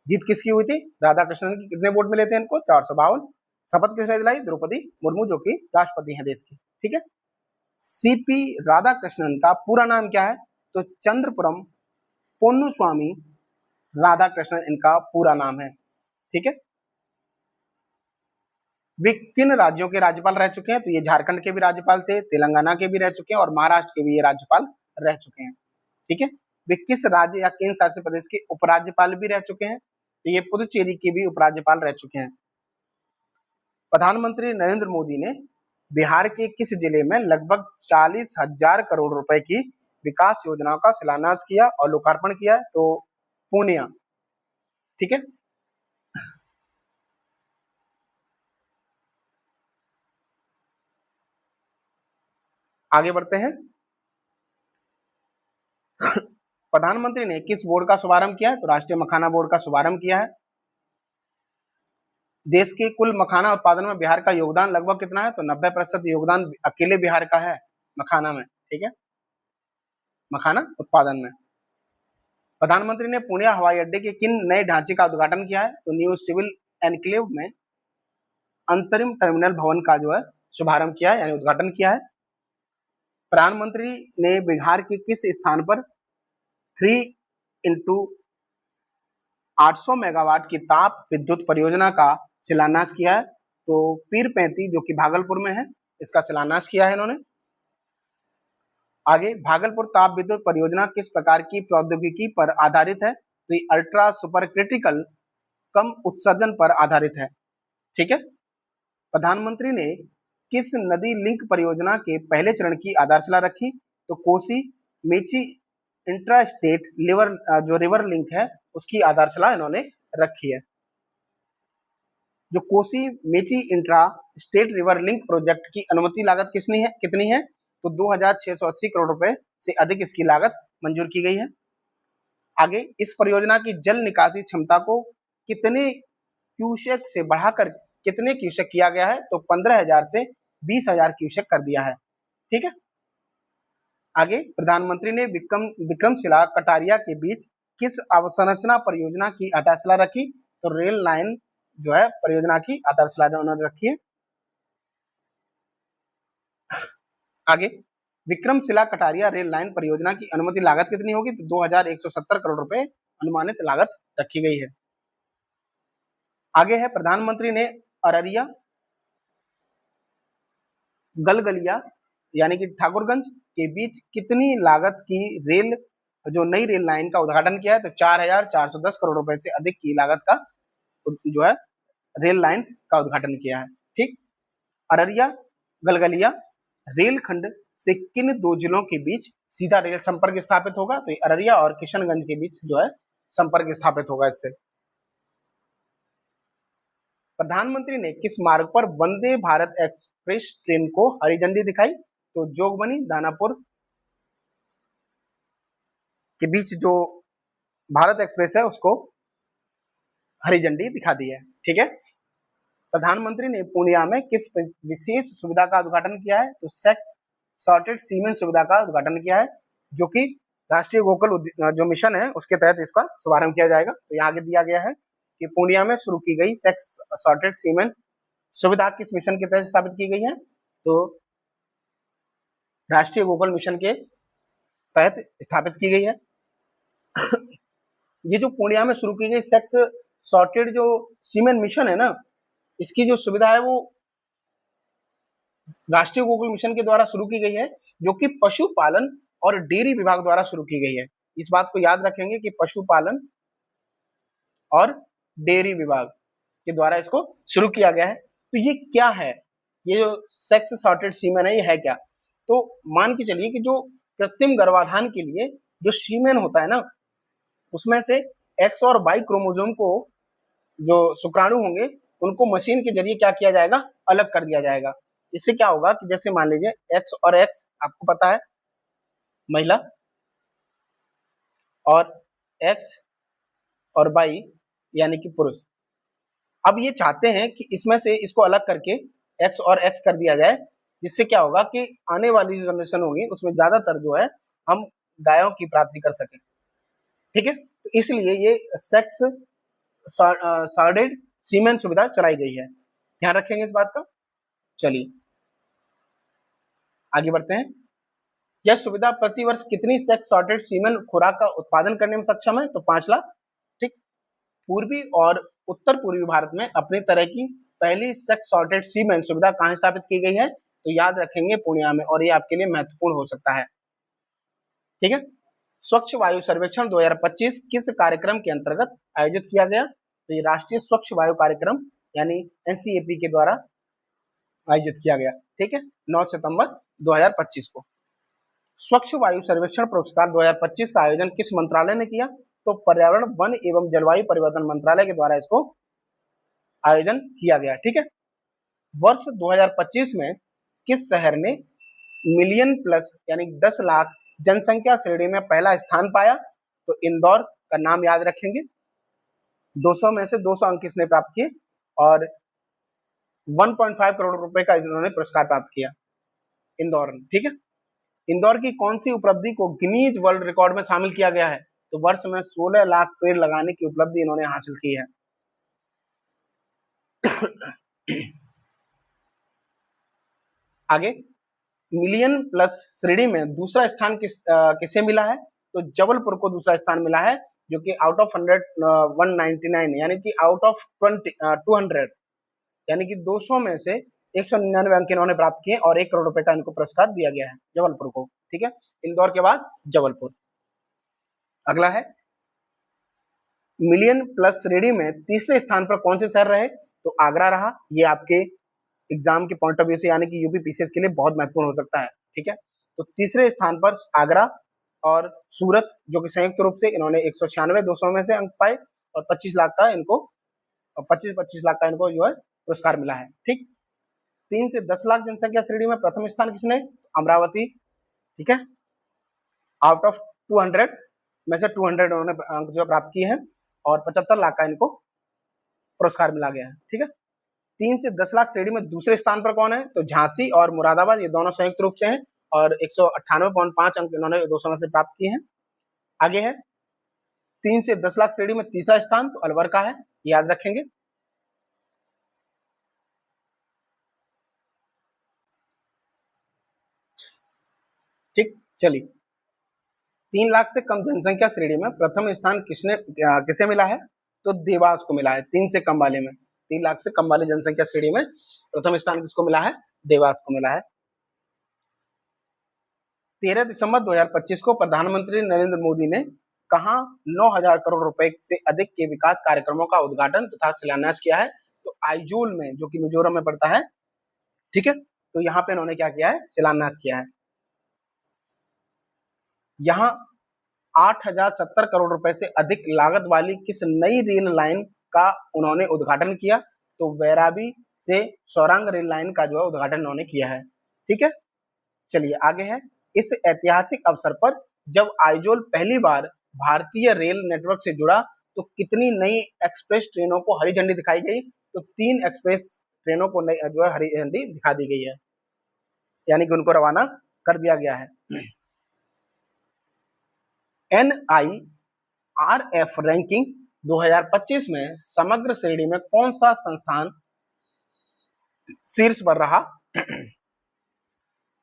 जीत किसकी हुई थी? राधाकृष्णन की। कितने वोट मिले थे इनको? 452। शपथ किसने दिलाई? द्रौपदी मुर्मू, जो कि राष्ट्रपति हैं देश की। ठीक है, सीपी राधाकृष्णन का पूरा नाम क्या है? तो चंद्रपुरम पोन्नुस्वामी राधाकृष्णन इनका पूरा नाम है। ठीक है, वे किन राज्यों के राज्यपाल रह चुके हैं? तो ये झारखंड के भी राज्यपाल थे, तेलंगाना के भी रह चुके हैं और महाराष्ट्र के भी ये राज्यपाल रह चुके हैं। ठीक है, वे किस राज्य या केंद्र शासित प्रदेश के उपराज्यपाल भी रह चुके हैं? तो ये पुदुचेरी के भी उपराज्यपाल रह चुके हैं। प्रधानमंत्री नरेंद्र मोदी ने बिहार के किस जिले में लगभग 40,000 करोड़ रुपए की विकास योजनाओं का शिलान्यास किया और लोकार्पण किया? तो पूर्णिया। ठीक है, आगे बढ़ते हैं। प्रधानमंत्री ने किस बोर्ड का शुभारंभ किया है? तो राष्ट्रीय मखाना बोर्ड का शुभारंभ किया है। देश के कुल मखाना उत्पादन में बिहार का योगदान लगभग कितना है? तो 90% योगदान अकेले बिहार का है मखाना में। ठीक है, मखाना उत्पादन में। प्रधानमंत्री ने पूर्णिया हवाई अड्डे के किन नए ढांचे का उद्घाटन किया है? तो न्यू सिविल एनक्लेव में अंतरिम टर्मिनल भवन का जो है शुभारंभ किया है, यानी उद्घाटन किया है। प्रधानमंत्री ने बिहार के किस स्थान पर 3 इंटू 800 मेगावाट की ताप विद्युत परियोजना का शिलान्यास किया है? तो पीर 35 जो कि भागलपुर में है, इसका शिलान्यास किया है इन्होंने। आगे, भागलपुर ताप विद्युत परियोजना किस प्रकार की प्रौद्योगिकी पर आधारित है? तो ये अल्ट्रा सुपर क्रिटिकल कम उत्सर्जन पर आधारित है। ठीक है, प्रधानमंत्री ने किस नदी लिंक परियोजना के पहले चरण की आधारशिला रखी? तो कोसी मेची इंट्रा स्टेट जो रिवर लिंक है उसकी आधारशिला इन्होंने रखी है। जो Kosi Mechi intra state river link project की अनुमति लागत कितनी है? तो 2,680 करोड़ रुपए से अधिक इसकी लागत मंजूर की गई है। आगे, इस परियोजना की जल निकासी क्षमता को कितने क्यूसेक से बढ़ाकर कितने क्यूसेक किया गया है? तो 15,000 से 20,000 क्यूसेक कर दिया है। ठीक है, आगे, प्रधानमंत्री ने विक्रमशिला कटारिया के बीच किस अवसंरचना परियोजना की आधारशिला रखी? तो रेल लाइन जो है परियोजना की आधारशिला उन्होंने रखी है। आगे, विक्रमशिला कटारिया रेल लाइन परियोजना की अनुमति लागत कितनी होगी? तो 2,170 करोड़ रुपए अनुमानित लागत रखी गई है। आगे है, प्रधानमंत्री ने अररिया गलगलिया यानी कि ठाकुरगंज के बीच कितनी लागत की नई रेल लाइन का उद्घाटन किया है? तो 4,410 करोड़ रुपए से अधिक की लागत का जो है रेल लाइन का उद्घाटन किया है। ठीक, अररिया गलगलिया रेलखंड से किन दो जिलों के बीच सीधा रेल संपर्क स्थापित होगा? तो अररिया और किशनगंज के बीच जो है संपर्क स्थापित होगा इससे। प्रधानमंत्री ने किस मार्ग पर वंदे भारत एक्सप्रेस ट्रेन को हरी झंडी दिखाई? तो जोगबनी दानापुर के बीच जो भारत एक्सप्रेस है उसको हरी झंडी दिखा दी है। ठीक है, प्रधानमंत्री ने पूर्णिया में किस विशेष सुविधा का उद्घाटन किया है? तो सेक्स सॉर्टेड सीमेंट सुविधा का उद्घाटन किया है, जो कि राष्ट्रीय गोकुल जो मिशन है उसके तहत इसका शुभारंभ किया जाएगा। तो यहाँ आगे दिया गया है कि पूर्णिया में शुरू की गई सेक्स सॉर्टेड सीमेन सुविधा किस मिशन के तहत स्थापित की गई है? तो राष्ट्रीय गोकुल मिशन के तहत स्थापित की गई है। ये जो पूर्णिया में शुरू की गई सेक्स सॉर्टेड जो सीमेन मिशन है ना, इसकी जो सुविधा है वो राष्ट्रीय गोकुल मिशन के द्वारा शुरू की गई है, जो कि पशुपालन और डेयरी विभाग द्वारा शुरू की गई है। इस बात को याद रखेंगे कि पशुपालन और डेयरी विभाग के द्वारा इसको शुरू किया गया है। तो ये क्या है, ये जो सेक्स सॉर्टेड सीमेन है, ये है क्या? तो मान के चलिए कि जो कृत्रिम गर्भाधान के लिए जो सीमेन होता है ना, उसमें से एक्स और वाई क्रोमोसोम को जो शुक्राणु होंगे उनको मशीन के जरिए क्या किया जाएगा, अलग कर दिया जाएगा। इससे क्या होगा कि जैसे मान लीजिए एक्स और एक्स आपको पता है महिला, और एक्स और वाई यानी कि पुरुष। अब ये चाहते हैं कि इसमें से इसको अलग करके एक्स और एक्स कर दिया जाए, जिससे क्या होगा कि आने वाली जो जनरेशन होगी उसमें ज्यादातर जो है हम गायों की प्राप्ति कर सकें। ठीक है, तो इसलिए ये सेक्स सॉर्टेड सीमेन सुविधा चलाई गई है। ध्यान रखेंगे इस बात का। चलिए आगे बढ़ते हैं। यह सुविधा प्रतिवर्ष कितनी सेक्स सॉर्टेड सीमेन खुराक का उत्पादन करने में सक्षम है? तो 5 लाख। ठीक, पूर्वी और उत्तर पूर्वी भारत में अपनी तरह की पहली सेक्स सॉर्टेड सीमेन सुविधा कहां स्थापित की गई है? तो याद रखेंगे पूर्णिया में, और ये आपके लिए महत्वपूर्ण हो सकता है। ठीक है, स्वच्छ वायु सर्वेक्षण 2025 किस कार्यक्रम के अंतर्गत आयोजित किया गया? तो ये राष्ट्रीय स्वच्छ वायु कार्यक्रम यानी एनसीएपी के द्वारा आयोजित किया गया। ठीक है, 9 सितंबर 2025 को। स्वच्छ वायु सर्वेक्षण पुरस्कार 2025 का आयोजन किस मंत्रालय ने किया? तो पर्यावरण, वन एवं जलवायु परिवर्तन मंत्रालय के द्वारा इसको आयोजन किया गया। ठीक है, वर्ष 2025 में किस शहर ने मिलियन प्लस यानी 10 लाख जनसंख्या श्रेणी में पहला स्थान पाया? तो इंदौर का नाम याद रखेंगे। 200 में से 200 अंक इसने प्राप्त किए और 1.5 करोड़ रुपए का इन्होंने पुरस्कार प्राप्त किया इंदौर ने। ठीक है, इंदौर की कौन सी उपलब्धि को गिनीज वर्ल्ड रिकॉर्ड में शामिल किया गया है? तो वर्ष में 16 लाख पेड़ लगाने की उपलब्धि इन्होंने हासिल की है। आगे, मिलियन प्लस श्रेणी में दूसरा स्थान किसे मिला है? तो जबलपुर को दूसरा स्थान मिला है, जो कि आउट ऑफ 100 199 यानी कि आउट ऑफ 200 यानी कि 200 में से 199 अंक इन्होंने प्राप्त किए और 1 करोड़ रुपए का इनको पुरस्कार दिया गया है जबलपुर को। ठीक है, इंदौर के बाद जबलपुर। अगला है, मिलियन प्लस श्रेणी में तीसरे स्थान पर कौन से शहर रहे? तो आगरा रहा। ये आपके एग्जाम के पॉइंट ऑफ व्यू से यानी कि यूपी पीसीएस के लिए बहुत महत्वपूर्ण हो सकता है। ठीक है, तो तीसरे स्थान पर आगरा और सूरत, जो कि संयुक्त रूप से इन्होंने 196 200 में से अंक पाए और 25 लाख का इनको 25 लाख का इनको जो है पुरस्कार मिला है। ठीक, 3 से 10 लाख जनसंख्या श्रेणी में प्रथम स्थान किसने? अमरावती। ठीक है, आउट ऑफ 200 में से 200 उन्होंने अंक जो प्राप्त किए हैं और 75 लाख का इनको पुरस्कार मिला गया है। ठीक है, 3 से 10 लाख श्रेणी में दूसरे स्थान पर कौन है? तो झांसी और मुरादाबाद, ये दोनों संयुक्त रूप से हैं और 198.5 अंक इन्होंने 200 में से प्राप्त किए हैं। आगे है 3 से 10 लाख श्रेणी में तीसरा स्थान तो अलवर का है, याद रखेंगे। ठीक, चलिए 3 लाख से कम जनसंख्या श्रेणी में प्रथम स्थान किसे मिला है? तो देवास को मिला है। 3 से कम वाले में, 3 लाख से कम वाली जनसंख्या श्रेणी में प्रथम स्थान किसको मिला है? देवास को मिला है। 13 दिसंबर 2025 को प्रधानमंत्री नरेंद्र मोदी ने कहां 9,000 करोड़ रुपए से अधिक के विकास कार्यक्रमों का उद्घाटन तथा शिलान्यास किया है? तो आइजोल में, जो कि मिजोरम में पड़ता है। ठीक है, तो यहाँ पे इन्होंने क्या किया है? शिलान्यास किया है। यहाँ 8,070 करोड़ रुपए से अधिक लागत वाली किस नई रेल लाइन का उन्होंने उद्घाटन किया? तो वैराबी से सौरांग रेल लाइन का जो है उद्घाटन उन्होंने किया है। ठीक है, चलिए आगे है, इस ऐतिहासिक अवसर पर जब आइजोल पहली बार भारतीय रेल नेटवर्क से जुड़ा तो कितनी नई एक्सप्रेस ट्रेनों को हरी झंडी दिखाई गई? तो 3 एक्सप्रेस ट्रेनों को जो है हरी झंडी दिखा दी गई है, यानी कि उनको रवाना कर दिया गया है। NIRF रैंकिंग 2025 में समग्र श्रेणी में कौन सा संस्थान शीर्ष पर रहा?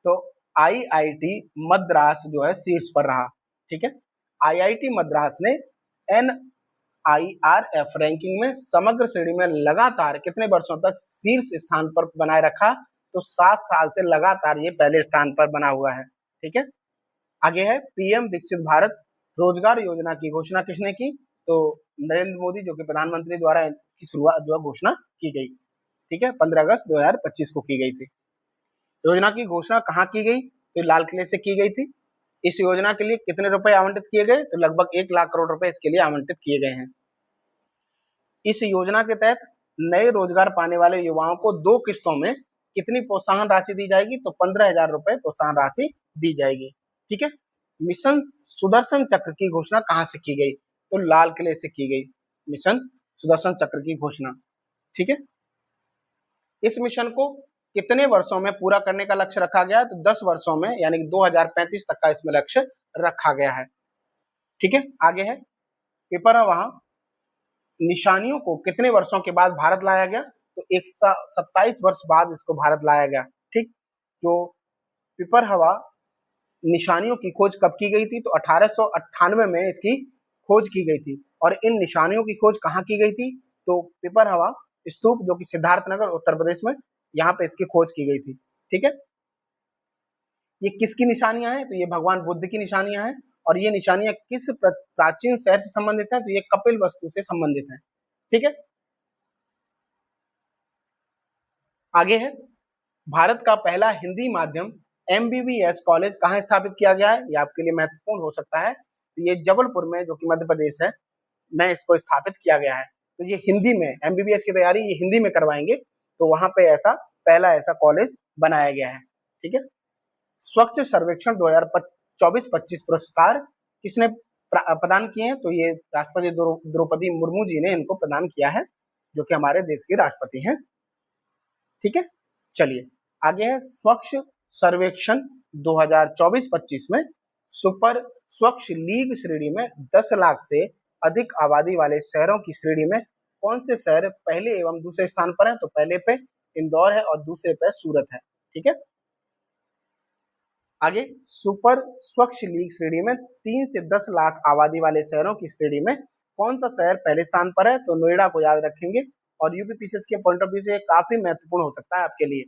तो IIT मद्रास जो है शीर्ष पर रहा। ठीक है, IIT मद्रास ने NIRF रैंकिंग में समग्र श्रेणी में लगातार कितने वर्षों तक शीर्ष स्थान पर बनाए रखा? तो 7 साल से लगातार ये पहले स्थान पर बना हुआ है। ठीक है, आगे है PM विकसित भारत रोजगार योजना की घोषणा किसने की? तो नरेंद्र मोदी जो कि प्रधानमंत्री द्वारा इसकी शुरुआत जो है घोषणा की गई। ठीक है, 15 अगस्त 2025 को की गई थी। योजना की घोषणा कहाँ की गई? तो लाल किले से की गई थी। इस योजना के लिए कितने रुपए आवंटित किए गए? तो लगभग 1 लाख करोड़ रुपए इसके लिए आवंटित किए गए हैं। इस योजना के तहत नए रोजगार पाने वाले युवाओं को 2 किस्तों में कितनी प्रोत्साहन राशि दी जाएगी? तो 15,000 रुपए प्रोत्साहन राशि दी जाएगी। ठीक है, मिशन सुदर्शन चक्र की घोषणा कहाँ से की गई? तो लाल किले से की गई मिशन सुदर्शन चक्र की घोषणा। ठीक है, इस मिशन को कितने वर्षों में पूरा करने का लक्ष्य रखा गया है? तो 10 वर्षों में, यानी कि 2035 तक का इसमें लक्ष्य रखा गया है। ठीक है, आगे है पिपरवाह निशानियों को कितने वर्षों के बाद भारत लाया गया? तो 127 वर्ष बाद इसको भारत लाया गया। ठीक, जो पिपरहवा निशानियों की खोज कब की गई थी? तो 1898 में इसकी खोज की गई थी। और इन निशानियों की खोज कहाँ की गई थी? तो पिपरहवा स्तूप जो कि सिद्धार्थनगर उत्तर प्रदेश में, यहाँ पे इसकी खोज की गई थी। ठीक है, ये किसकी निशानियां हैं? तो ये भगवान बुद्ध की निशानियां हैं। और ये निशानियां किस प्राचीन शहर से संबंधित हैं? तो ये कपिल वस्तु से संबंधित हैं। ठीक है, आगे है भारत का पहला हिंदी माध्यम MBBS कॉलेज कहाँ स्थापित किया गया है? ये आपके लिए महत्वपूर्ण हो सकता है। तो ये जबलपुर में, जो कि मध्य प्रदेश है, में इसको स्थापित किया गया है। तो ये हिंदी में MBBS की तैयारी ये हिंदी में करवाएंगे, तो वहां पे ऐसा पहला ऐसा कॉलेज बनाया गया है। ठीक है, स्वच्छ सर्वेक्षण 2024-25 पुरस्कार किसने प्रदान किए हैं? तो ये राष्ट्रपति द्रौपदी मुर्मू जी ने इनको प्रदान किया है, जो कि हमारे देश की राष्ट्रपति हैं। ठीक है, चलिए आगे है स्वच्छ सर्वेक्षण 2024-25 में सुपर स्वच्छ लीग श्रेणी में 10 लाख से अधिक आबादी वाले शहरों की श्रेणी में कौन से शहर पहले एवं दूसरे स्थान पर हैं? तो पहले पे इंदौर है और दूसरे पे सूरत है। ठीक है, आगे सुपर स्वच्छ लीग श्रेणी में 3 से 10 लाख आबादी वाले शहरों की श्रेणी में कौन सा शहर पहले स्थान पर है? तो नोएडा को याद रखेंगे। और यूपीपीसीएस के पॉइंट ऑफ व्यू से काफी महत्वपूर्ण हो सकता है आपके लिए।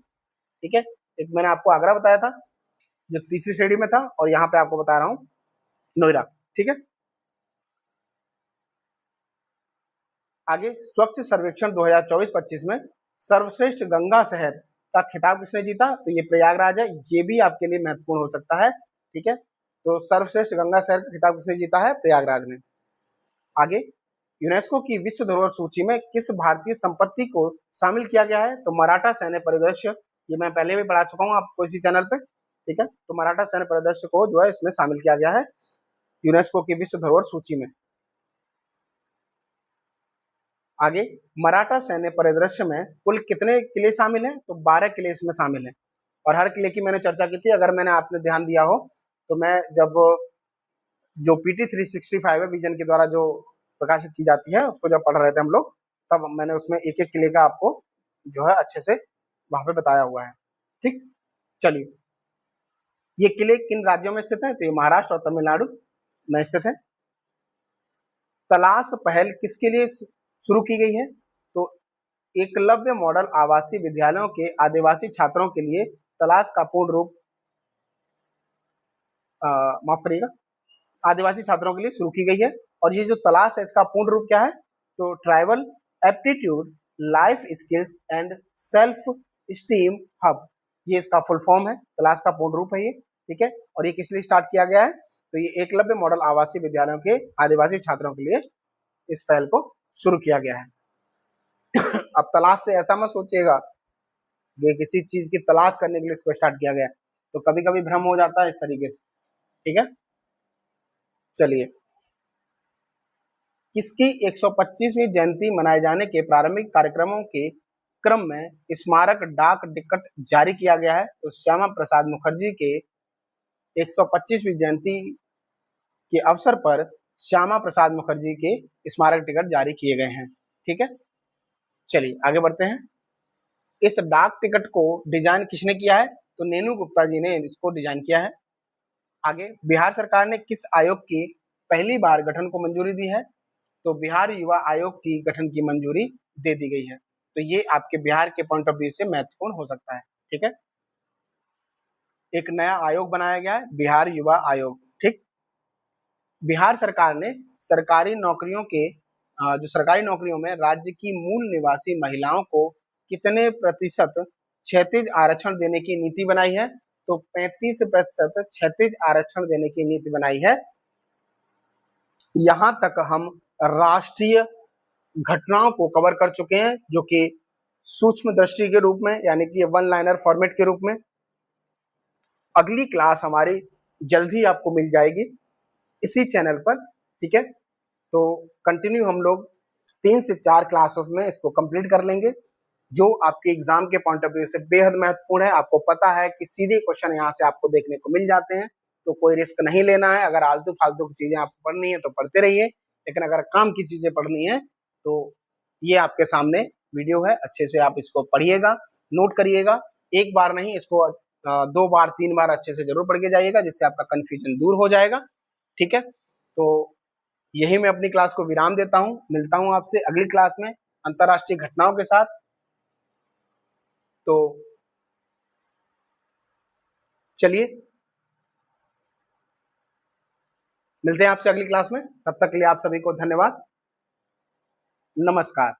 ठीक है, एक मैंने आपको आगरा बताया था जो तीसरी श्रेणी में था, और यहाँ पे आपको बता रहा हूँ नोएडा। ठीक है, आगे स्वच्छ सर्वेक्षण 2024-25 में सर्वश्रेष्ठ गंगा शहर का खिताब किसने जीता? तो ये प्रयागराज है। ये भी आपके लिए महत्वपूर्ण हो सकता है। ठीक है, तो सर्वश्रेष्ठ गंगा शहर का खिताब किसने जीता है? प्रयागराज ने। आगे यूनेस्को की विश्व धरोहर सूची में किस भारतीय संपत्ति को शामिल किया गया है? तो मराठा सैन्य परिदृश्य, ये मैं पहले भी पढ़ा चुका हूँ आपको इसी चैनल पे। ठीक है, तो मराठा सैन्य परिदृश्य को जो है इसमें शामिल किया गया है यूनेस्को की विश्व धरोहर सूची में। आगे मराठा सैन्य परिदृश्य में कुल कितने किले शामिल हैं? तो 12 किले इसमें शामिल हैं। और हर किले की मैंने चर्चा की थी, अगर मैंने आपने ध्यान दिया हो तो मैं जब जो PT 365 है विजन के द्वारा जो प्रकाशित की जाती है उसको जब पढ़ रहे थे हम लोग, तब मैंने उसमें एक एक किले का आपको जो है अच्छे से वहां पे बताया हुआ है। ठीक, चलिए ये किले किन राज्यों में स्थित हैं? तो ये महाराष्ट्र और तमिलनाडु में स्थित है। तलाश पहल किसके लिए शुरू की गई है? तो एकलव्य मॉडल आवासीय विद्यालयों के आदिवासी छात्रों के लिए तलाश का पूर्ण रूप माफ करिएगा, आदिवासी छात्रों के लिए शुरू की गई है। और ये जो तलाश है इसका पूर्ण रूप क्या है? तो tribal aptitude life skills and self esteem hub, ये इसका फुल फॉर्म है। तलाश का पूर्ण रूप है ये। ठीक है, और ये किस लिए स्टार्ट किया गया है? तो ये एकलव्य मॉडल आवासीय विद्यालयों के आदिवासी छात्रों के लिए इस पहल को शुरू किया गया है। अब तलाश से ऐसा मत सोचिएगा कि किसी चीज की तलाश करने के लिए इसको स्टार्ट किया गया, तो कभी कभी भ्रम हो जाता है इस तरीके से। ठीक है, चलिए किसकी 125वीं जयंती मनाए जाने के प्रारंभिक कार्यक्रमों के क्रम में स्मारक डाक टिकट जारी किया गया है? तो श्यामा प्रसाद मुखर्जी के 125वीं जयंती के अवसर पर श्यामा प्रसाद मुखर्जी के स्मारक टिकट जारी किए गए हैं। ठीक है, चलिए आगे बढ़ते हैं। इस डाक टिकट को डिजाइन किसने किया है? तो नेनू गुप्ता जी ने इसको डिजाइन किया है। आगे, बिहार सरकार ने किस आयोग की पहली बार गठन को मंजूरी दी है? तो बिहार युवा आयोग की गठन की मंजूरी दे दी गई है। तो ये आपके बिहार के पॉइंट ऑफ व्यू से महत्वपूर्ण हो सकता है। ठीक है, एक नया आयोग बनाया गया है, बिहार युवा आयोग। ठीक, बिहार सरकार ने सरकारी नौकरियों के जो सरकारी नौकरियों में राज्य की मूल निवासी महिलाओं को कितने प्रतिशत क्षैतिज आरक्षण देने की नीति बनाई है? तो 35% क्षैतिज आरक्षण देने की नीति बनाई है। यहां तक हम राष्ट्रीय घटनाओं को कवर कर चुके हैं, जो कि सूक्ष्म दृष्टि के रूप में, यानी कि वन लाइनर फॉर्मेट के रूप में। अगली क्लास हमारी जल्द ही आपको मिल जाएगी इसी चैनल पर। ठीक है, तो कंटिन्यू हम लोग 3 से 4 क्लासेस में इसको कंप्लीट कर लेंगे, जो आपके एग्जाम के पॉइंट ऑफ व्यू से बेहद महत्वपूर्ण है। आपको पता है कि सीधे क्वेश्चन यहाँ से आपको देखने को मिल जाते हैं, तो कोई रिस्क नहीं लेना है। अगर आलतू फालतू की चीजें आपको पढ़नी है तो पढ़ते रहिए, लेकिन अगर काम की चीजें पढ़नी है तो ये आपके सामने वीडियो है, अच्छे से आप इसको पढ़िएगा, नोट करिएगा। एक बार नहीं, इसको 2 बार 3 बार अच्छे से जरूर पढ़ के जाइएगा, जिससे आपका कंफ्यूजन दूर हो जाएगा। ठीक है, तो यही मैं अपनी क्लास को विराम देता हूं। मिलता हूं आपसे अगली क्लास में अंतरराष्ट्रीय घटनाओं के साथ। तो चलिए, मिलते हैं आपसे अगली क्लास में। तब तक के लिए आप सभी को धन्यवाद, नमस्कार।